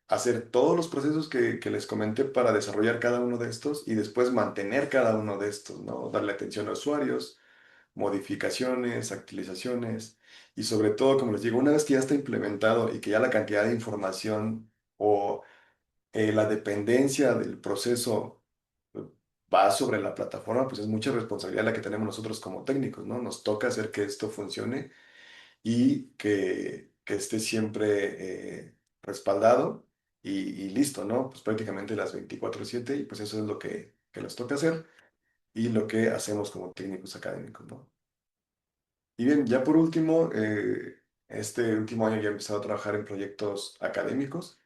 hacer todos los procesos que les comenté para desarrollar cada uno de estos y después mantener cada uno de estos, ¿no? Darle atención a usuarios, modificaciones, actualizaciones y sobre todo, como les digo, una vez que ya está implementado y que ya la cantidad de información o la dependencia del proceso eh, va sobre la plataforma, pues es mucha responsabilidad la que tenemos nosotros como técnicos, ¿no? Nos toca hacer que esto funcione y que esté siempre respaldado y listo, ¿no? Pues prácticamente las 24/7 y pues eso es lo que nos toca hacer y lo que hacemos como técnicos académicos, ¿no? Y bien, ya por último, este último año ya he empezado a trabajar en proyectos académicos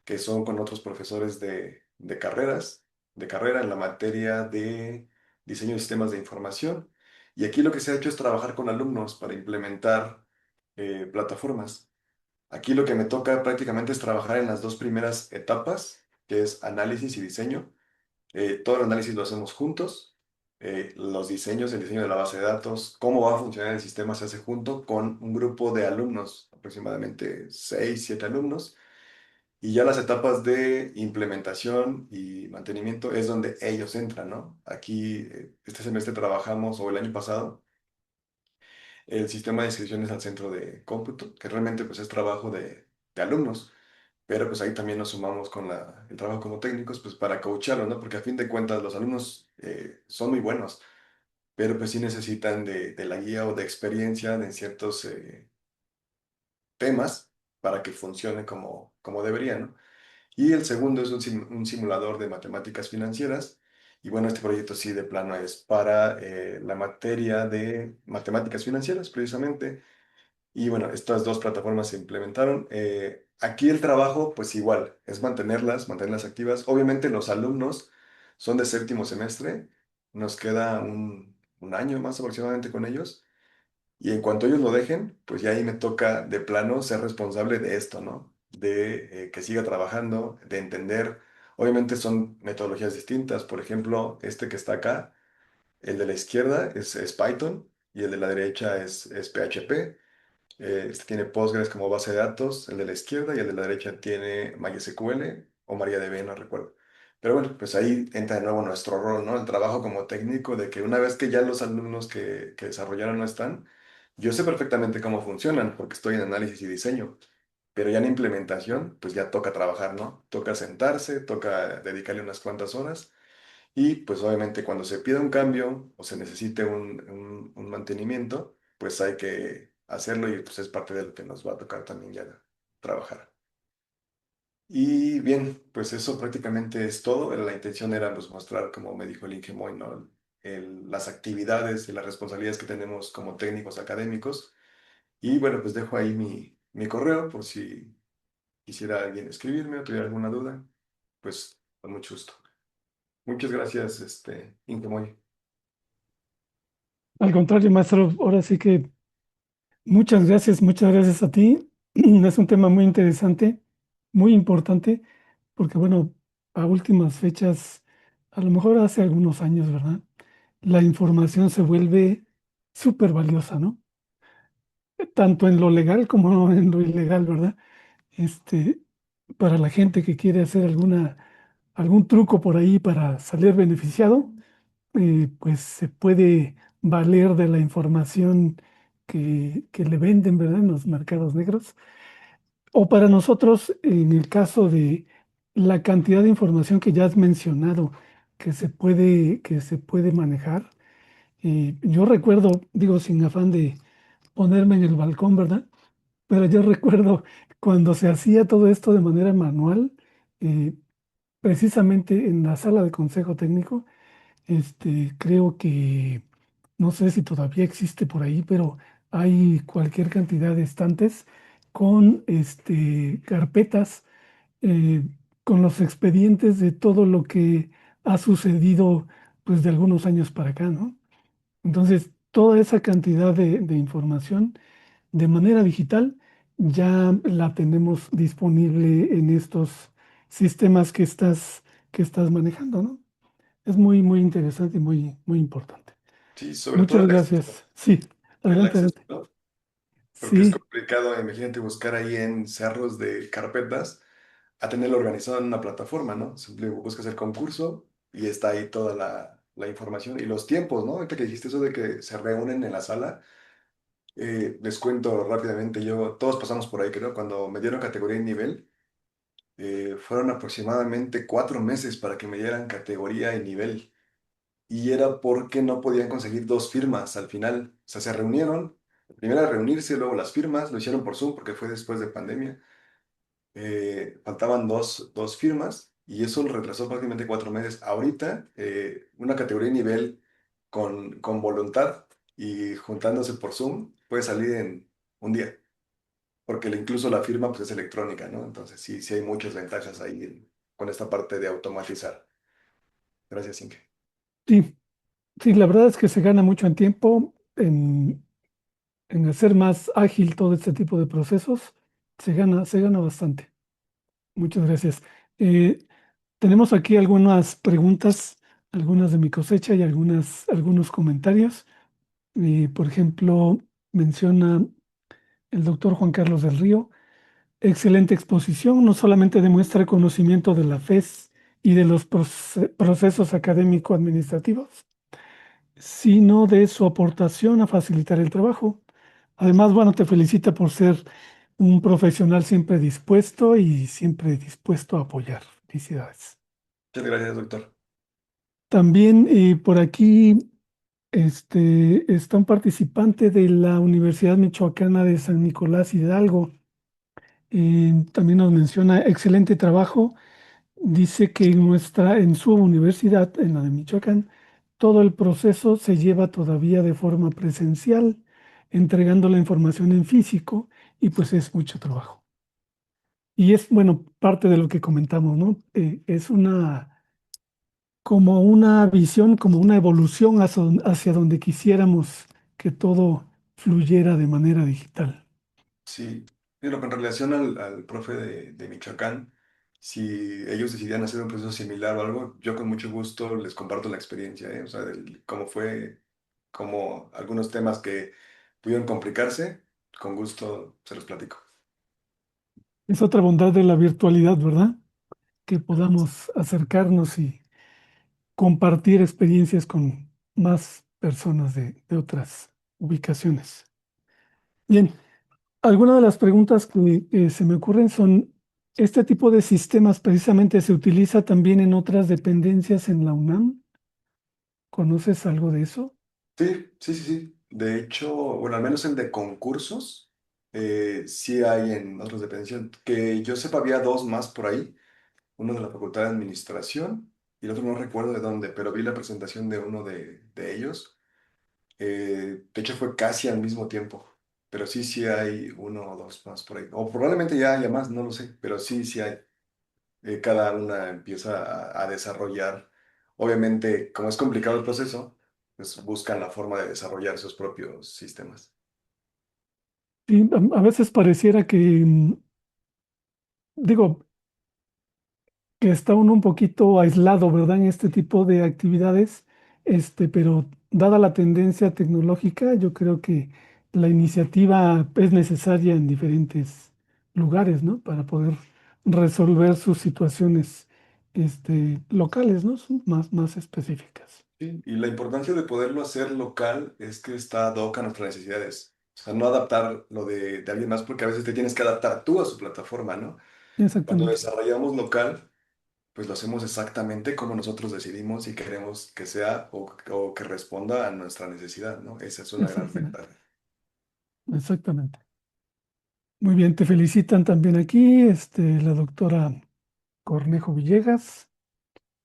que son con otros profesores de carreras, de carrera en la materia de diseño de sistemas de información. Y aquí lo que se ha hecho es trabajar con alumnos para implementar plataformas. Aquí lo que me toca prácticamente es trabajar en las dos primeras etapas, que es análisis y diseño. Todo el análisis lo hacemos juntos. Los diseños, el diseño de la base de datos, cómo va a funcionar el sistema se hace junto con un grupo de alumnos, aproximadamente 6 7 alumnos. Y ya las etapas de implementación y mantenimiento es donde ellos entran, ¿no? Aquí, este semestre trabajamos, o el año pasado, el sistema de inscripciones al centro de cómputo, que realmente pues es trabajo de alumnos, pero pues ahí también nos sumamos con el trabajo como técnicos, pues para coacharlos, ¿no? Porque a fin de cuentas los alumnos son muy buenos, pero pues sí necesitan de la guía o de experiencia en ciertos temas para que funcione como debería, ¿no? Y el segundo es un simulador de matemáticas financieras. Y bueno, este proyecto sí de plano es para la materia de matemáticas financieras, precisamente. Y bueno, estas dos plataformas se implementaron. Aquí el trabajo, pues igual, es mantenerlas activas. Obviamente los alumnos son de séptimo semestre. Nos queda un año más aproximadamente con ellos. Y en cuanto ellos lo dejen, pues ya ahí me toca de plano ser responsable de esto, ¿no? De que siga trabajando, de entender. Obviamente son metodologías distintas. Por ejemplo, este que está acá, el de la izquierda es Python y el de la derecha es PHP. Este tiene Postgres como base de datos, el de la izquierda, y el de la derecha tiene MySQL o MariaDB, no recuerdo. Pero bueno, pues ahí entra de nuevo nuestro rol, ¿no? El trabajo como técnico de que una vez que ya los alumnos que desarrollaron no están, yo sé perfectamente cómo funcionan porque estoy en análisis y diseño, pero ya en implementación, pues ya toca trabajar, ¿no? Toca sentarse, toca dedicarle unas cuantas horas y pues obviamente cuando se pida un cambio o se necesite un mantenimiento, pues hay que hacerlo y pues es parte de lo que nos va a tocar también ya trabajar. Y bien, pues eso prácticamente es todo. La intención era pues mostrar, como me dijo el Inge Moy, ¿no? Las actividades y las responsabilidades que tenemos como técnicos académicos. Y bueno, pues dejo ahí mi correo por si quisiera alguien escribirme o tuviera alguna duda, pues con mucho gusto. Muchas gracias, Inge Moy. Al contrario, maestro, ahora sí que muchas gracias a ti. Es un tema muy interesante, muy importante, porque bueno, a últimas fechas, a lo mejor hace algunos años, ¿verdad? La información se vuelve súper valiosa, ¿no? Tanto en lo legal como en lo ilegal, ¿verdad? Este, para la gente que quiere hacer algún truco por ahí para salir beneficiado, pues se puede valer de la información que le venden, ¿verdad? En los mercados negros. O para nosotros, en el caso de la cantidad de información que ya has mencionado, que se puede manejar. Yo recuerdo, digo, sin afán de ponerme en el balcón, ¿verdad? Pero yo recuerdo cuando se hacía todo esto de manera manual, eh, precisamente en la sala de consejo técnico, creo que, no sé si todavía existe por ahí, pero hay cualquier cantidad de estantes con carpetas, eh, con los expedientes de todo lo que ha sucedido pues de algunos años para acá, ¿no? Entonces, toda esa cantidad de información de manera digital ya la tenemos disponible en estos sistemas que estás manejando, ¿no? Es muy, muy interesante y muy, muy importante. Sí, sobre todo Muchas gracias. Sí, el adelante, acceso, adelante. ¿no? Porque es Sí, complicado, imagínate buscar ahí en cerros de carpetas a tenerlo organizado en una plataforma, ¿no? Simple buscas el concurso y está ahí toda la información y los tiempos, ¿no? Ahorita que dijiste eso de que se reúnen en la sala, les cuento rápidamente, todos pasamos por ahí, creo, cuando me dieron categoría y nivel, fueron aproximadamente 4 meses para que me dieran categoría y nivel. Y era porque no podían conseguir dos firmas al final. O sea, se reunieron, primero a reunirse, luego las firmas, lo hicieron por Zoom porque fue después de pandemia. Faltaban dos firmas y eso lo retrasó prácticamente 4 meses. Ahorita, una categoría y nivel con voluntad y juntándose por Zoom puede salir en un día, porque incluso la firma pues, es electrónica, ¿no? Entonces sí, sí hay muchas ventajas ahí con esta parte de automatizar. Gracias, Inge. sí, sí, la verdad es que se gana mucho en tiempo, en hacer más ágil todo este tipo de procesos. Se gana bastante. Muchas gracias. Eh, Tenemos aquí algunas preguntas, algunas de mi cosecha y algunos comentarios. Por ejemplo, menciona el doctor Juan Carlos del Río. Excelente exposición, no solamente demuestra conocimiento de la FES y de los procesos académico-administrativos, sino de su aportación a facilitar el trabajo. Además, bueno, te felicita por ser un profesional siempre dispuesto a apoyar. Felicidades. Muchas gracias, doctor. También por aquí está un participante de la Universidad Michoacana de San Nicolás Hidalgo. También nos menciona excelente trabajo. Dice que en su universidad, en la de Michoacán, todo el proceso se lleva todavía de forma presencial, entregando la información en físico y pues es mucho trabajo. Y es, bueno, parte de lo que comentamos, ¿no? Es como una visión, como una evolución hacia donde quisiéramos que todo fluyera de manera digital. Sí, pero con relación al profe de Michoacán, si ellos decidían hacer un proceso similar o algo, yo con mucho gusto les comparto la experiencia, ¿eh? O sea, cómo fue, cómo algunos temas que pudieron complicarse, con gusto se los platico. Es otra bondad de la virtualidad, ¿verdad? Que podamos acercarnos y compartir experiencias con más personas de otras ubicaciones. Bien, algunas de las preguntas que se me ocurren son, ¿este tipo de sistemas precisamente se utiliza también en otras dependencias en la UNAM? ¿Conoces algo de eso? Sí, sí, sí, sí. De hecho, bueno, al menos el de concursos, sí hay en otras dependencias. Que yo sepa, había dos más por ahí, uno de la Facultad de Administración y el otro no recuerdo de dónde, pero vi la presentación de uno de ellos. De hecho, fue casi al mismo tiempo, pero sí, sí hay uno o dos más por ahí. O probablemente ya haya más, no lo sé, pero sí, sí hay. Cada una empieza a desarrollar. Obviamente, como es complicado el proceso, pues buscan la forma de desarrollar sus propios sistemas. Sí, a veces pareciera que, digo, que está uno un poquito aislado, ¿verdad? En este tipo de actividades, pero dada la tendencia tecnológica, yo creo que la iniciativa es necesaria en diferentes lugares, ¿no? Para poder resolver sus situaciones, locales, ¿no? Son más específicas. Sí, y la importancia de poderlo hacer local es que está ad hoc a nuestras necesidades. O sea, no adaptar lo de alguien más porque a veces te tienes que adaptar tú a su plataforma, ¿no? Cuando Exactamente, desarrollamos local, pues lo hacemos exactamente como nosotros decidimos y queremos que sea o que responda a nuestra necesidad, ¿no? Esa es una gran exactamente, ventaja. exactamente. Muy bien, te felicitan también aquí, la doctora Cornejo Villegas.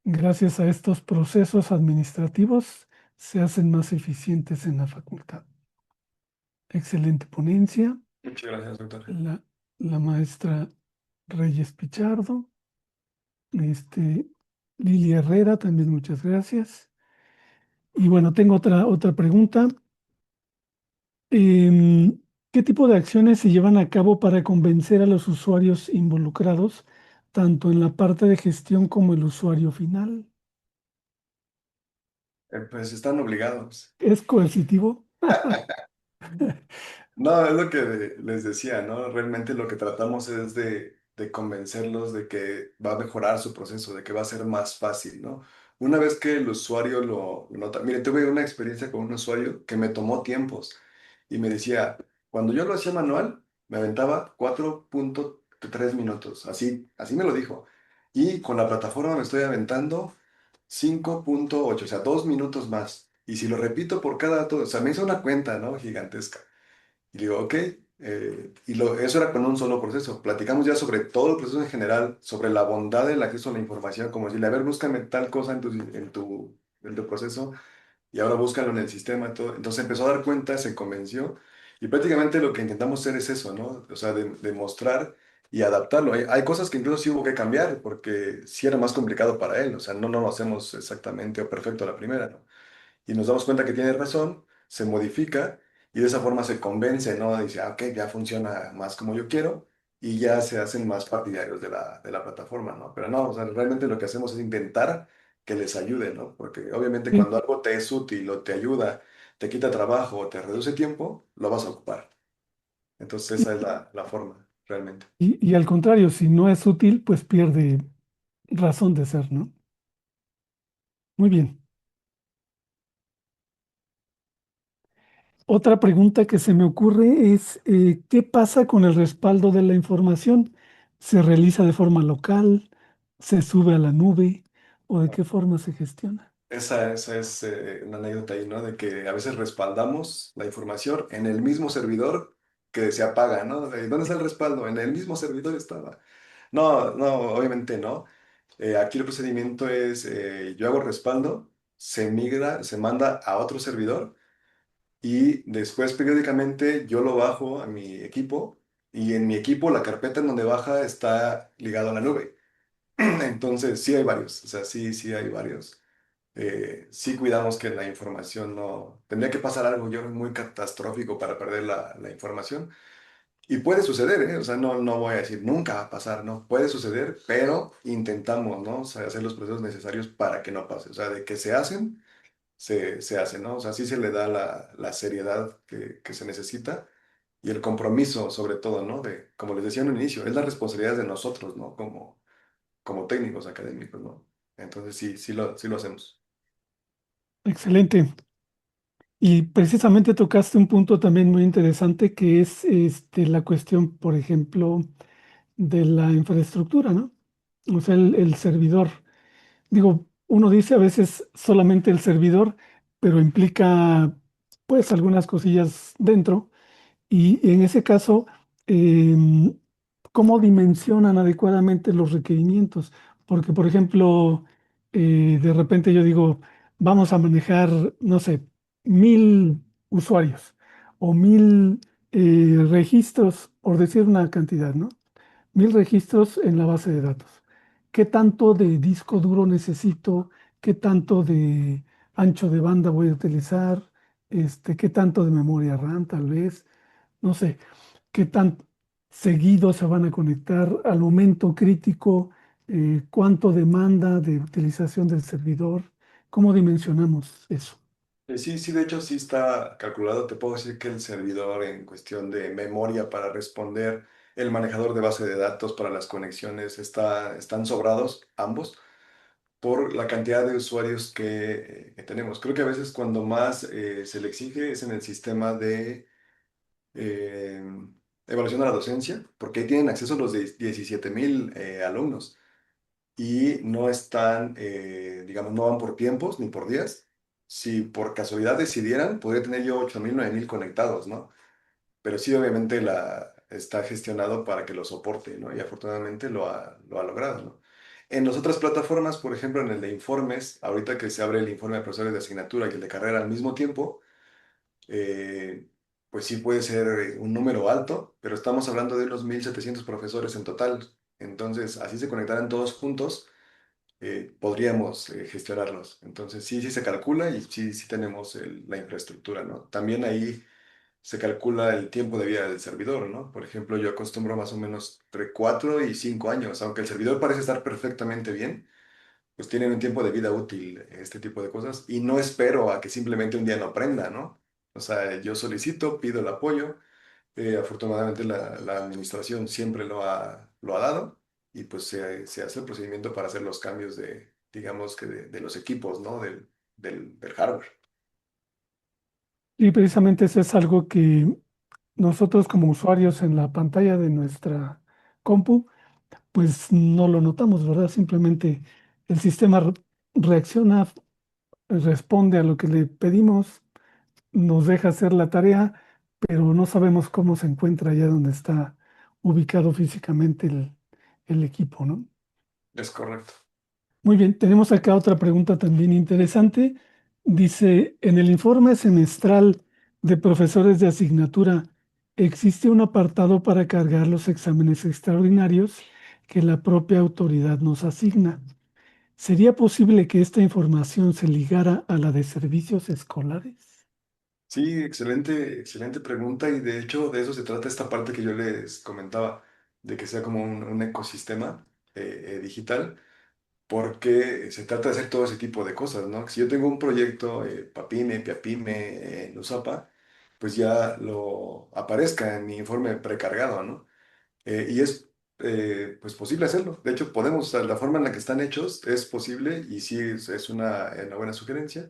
Gracias a estos procesos administrativos se hacen más eficientes en la facultad. Excelente ponencia. Muchas gracias, doctor. La, la maestra Reyes Pichardo. Este, Lili Herrera, también muchas gracias. Y bueno, tengo otra pregunta. Em, ¿Qué tipo de acciones se llevan a cabo para convencer a los usuarios involucrados, tanto en la parte de gestión como el usuario final? Pues están obligados. ¿Es coercitivo? No, es lo que les decía, ¿no? Realmente lo que tratamos es de convencerlos de que va a mejorar su proceso, de que va a ser más fácil, ¿no? Una vez que el usuario lo nota, mire, tuve una experiencia con un usuario que me tomó tiempos y me decía, cuando yo lo hacía manual, me aventaba 4.3 minutos, así me lo dijo. Y con la plataforma me estoy aventando 5.8, o sea, 2 minutos más. Y si lo repito por cada dato, o sea, me hizo una cuenta, ¿no? Gigantesca. Y digo, ok, eso era con un solo proceso. Platicamos ya sobre todo el proceso en general, sobre la bondad del acceso a la información, como decirle, a ver, búscame tal cosa en tu proceso y ahora búscalo en el sistema. Todo. Entonces empezó a dar cuenta, se convenció y prácticamente lo que intentamos hacer es eso, ¿no? O sea, de mostrar y adaptarlo. Hay cosas que incluso sí hubo que cambiar porque sí era más complicado para él, o sea, no lo hacemos exactamente o perfecto a la primera, ¿no? Y nos damos cuenta que tiene razón, se modifica y de esa forma se convence, ¿no? Dice, ah, ok, ya funciona más como yo quiero y ya se hacen más partidarios de la plataforma, ¿no? Pero no, o sea, realmente lo que hacemos es intentar que les ayude, ¿no? Porque obviamente Sí. cuando algo te es útil o te ayuda, te quita trabajo o te reduce tiempo, lo vas a ocupar. Entonces esa es la forma, realmente. Y al contrario, si no es útil, pues pierde razón de ser, ¿no? Muy bien. Otra pregunta que se me ocurre es, ¿qué pasa con el respaldo de la información? ¿Se realiza de forma local? ¿Se sube a la nube? ¿O de qué forma se gestiona? Esa es una anécdota ahí, ¿no? De que a veces respaldamos la información en el mismo servidor que se apaga, ¿no? ¿Dónde está el respaldo? En el mismo servidor estaba. No, no, obviamente no. Aquí el procedimiento es, yo hago respaldo, se migra, se manda a otro servidor y después periódicamente yo lo bajo a mi equipo y en mi equipo la carpeta en donde baja está ligado a la nube. Entonces sí hay varios, o sea, sí hay varios. Sí cuidamos que la información no... Tendría que pasar algo yo muy catastrófico para perder la información. Y puede suceder, ¿eh? O sea, no voy a decir nunca va a pasar, ¿no? Puede suceder, pero intentamos, ¿no? O sea, hacer los procesos necesarios para que no pase. O sea, de que se hacen, se hacen, ¿no? O sea, sí se le da la seriedad que se necesita y el compromiso, sobre todo, ¿no? De, como les decía en un inicio, es la responsabilidad de nosotros, ¿no? Como técnicos académicos, ¿no? Entonces sí lo hacemos. Excelente. Y precisamente tocaste un punto también muy interesante que es la cuestión, por ejemplo, de la infraestructura, ¿no? O sea, el servidor. Digo, uno dice a veces solamente el servidor, pero implica pues algunas cosillas dentro. Y en ese caso, em, ¿cómo dimensionan adecuadamente los requerimientos? Porque, por ejemplo, de repente yo digo, vamos a manejar, no sé, 1.000 usuarios o 1.000 registros, por decir una cantidad, ¿no? 1.000 registros en la base de datos. ¿Qué tanto de disco duro necesito? ¿Qué tanto de ancho de banda voy a utilizar? ¿Qué tanto de memoria RAM tal vez? No sé, qué tan seguido se van a conectar al momento crítico, cuánto demanda de utilización del servidor, cómo dimensionamos eso. Sí, de hecho sí está calculado. Te puedo decir que el servidor en cuestión de memoria para responder, el manejador de base de datos para las conexiones, están sobrados ambos por la cantidad de usuarios que tenemos. Creo que a veces cuando más se le exige es en el sistema de eh, evaluación a la docencia, porque ahí tienen acceso los de 17,000 alumnos y no están, digamos, no van por tiempos ni por días. Si por casualidad decidieran, podría tener yo 8,000 9,000 conectados, ¿no? Pero sí, obviamente está gestionado para que lo soporte, ¿no? Y afortunadamente lo ha logrado, ¿no? En las otras plataformas, por ejemplo, en el de informes, ahorita que se abre el informe de profesores de asignatura y el de carrera al mismo tiempo, eh, pues sí puede ser un número alto, pero estamos hablando de unos 1,700 profesores en total. Entonces, así se conectarán todos juntos, podríamos gestionarlos. Entonces, sí se calcula y sí tenemos la infraestructura, ¿no? También ahí se calcula el tiempo de vida del servidor, ¿no? Por ejemplo, yo acostumbro más o menos entre 4 y 5 años, aunque el servidor parece estar perfectamente bien, pues tienen un tiempo de vida útil este tipo de cosas y no espero a que simplemente un día no prenda, ¿no? O sea, yo solicito, pido el apoyo, afortunadamente la administración siempre lo ha dado y pues se hace el procedimiento para hacer los cambios de, digamos que de los equipos, ¿no? Del hardware. Y precisamente eso es algo que nosotros como usuarios en la pantalla de nuestra compu, pues no lo notamos, ¿verdad? Simplemente el sistema reacciona, responde a lo que le pedimos, nos deja hacer la tarea, pero no sabemos cómo se encuentra allá donde está ubicado físicamente el equipo, ¿no? Es correcto. Muy bien, tenemos acá otra pregunta también interesante. Dice, en el informe semestral de profesores de asignatura, ¿existe un apartado para cargar los exámenes extraordinarios que la propia autoridad nos asigna? ¿Sería posible que esta información se ligara a la de servicios escolares? Sí, excelente, excelente pregunta y de hecho de eso se trata esta parte que yo les comentaba, de que sea como un ecosistema digital, porque se trata de hacer todo ese tipo de cosas, ¿no? Si yo tengo un proyecto Papime, Piapime, en Usapa, pues ya lo aparezca en mi informe precargado, ¿no? Y es pues posible hacerlo. De hecho, podemos, o sea, la forma en la que están hechos es posible y sí es una buena sugerencia.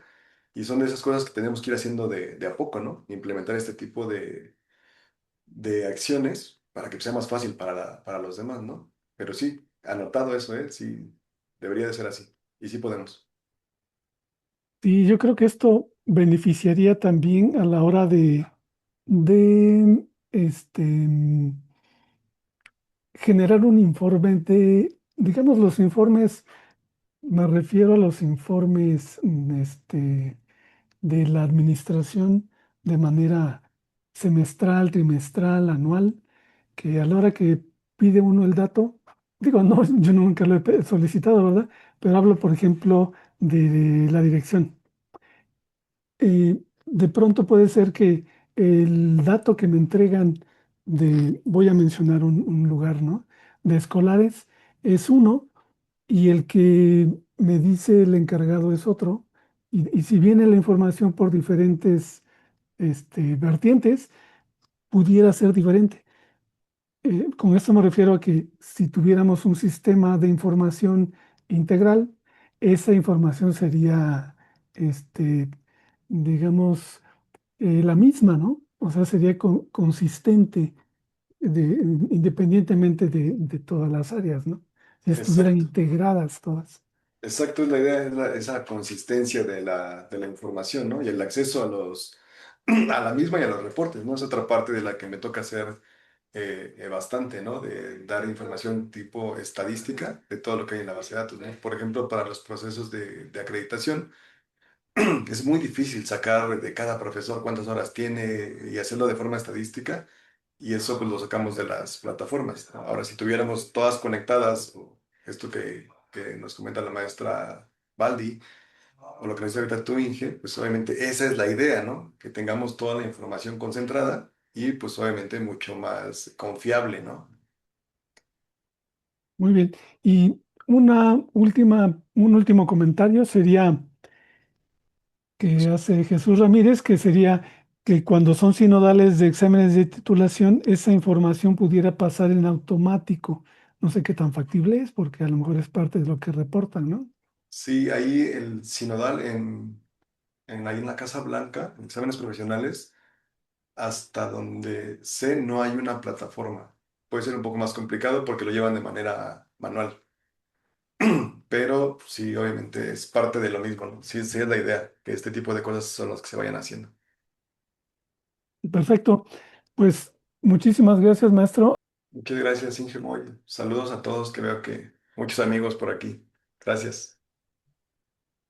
Y son de esas cosas que tenemos que ir haciendo de a poco, ¿no? Implementar este tipo de acciones para que sea más fácil para los demás, ¿no? Pero sí, anotado eso, ¿eh? Sí, debería de ser así. Y sí podemos. Y yo creo que esto beneficiaría también a la hora de generar un informe digamos, los informes, me refiero a los informes de la administración de manera semestral, trimestral, anual, que a la hora que pide uno el dato, digo, no, yo nunca lo he solicitado, ¿verdad? Pero hablo, por ejemplo, de la dirección. De pronto puede ser que el dato que me entregan voy a mencionar un lugar, ¿no? De escolares es uno y el que me dice el encargado es otro. Y si viene la información por diferentes vertientes, pudiera ser diferente. Con esto me refiero a que si tuviéramos un sistema de información integral, esa información sería, este, digamos, la misma, ¿no? O sea, sería consistente independientemente de todas las áreas, ¿no? Si estuvieran Exacto. integradas todas. Exacto, es la idea, es esa consistencia de la información, ¿no? Y el acceso a la misma y a los reportes, ¿no? Es otra parte de la que me toca hacer bastante, ¿no? De dar información tipo estadística de todo lo que hay en la base de datos, ¿no? Por ejemplo, para los procesos de acreditación, es muy difícil sacar de cada profesor cuántas horas tiene y hacerlo de forma estadística, y eso pues lo sacamos de las plataformas, ¿no? Ahora, si tuviéramos todas conectadas, o esto que nos comenta la maestra Baldi, o lo que nos dice ahorita tú, Inge, pues obviamente esa es la idea, ¿no? Que tengamos toda la información concentrada y pues obviamente mucho más confiable, ¿no? Muy bien. Y un último comentario sería que hace Jesús Ramírez, que sería que cuando son sinodales de exámenes de titulación, esa información pudiera pasar en automático. No sé qué tan factible es, porque a lo mejor es parte de lo que reportan, ¿no? Sí, ahí el sinodal ahí en la Casa Blanca, en exámenes profesionales, hasta donde sé, no hay una plataforma. Puede ser un poco más complicado porque lo llevan de manera manual. Pero sí, obviamente es parte de lo mismo, ¿no? Sí, sí es la idea, que este tipo de cosas son las que se vayan haciendo. Perfecto. Pues muchísimas gracias, maestro. Muchas gracias, Inge Moy. Saludos a todos, que veo que muchos amigos por aquí. Gracias.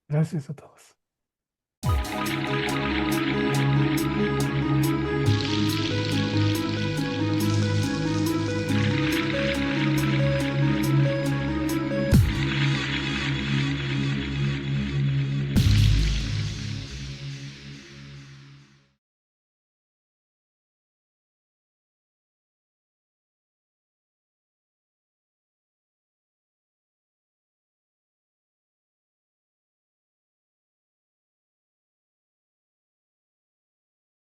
Gracias a todos.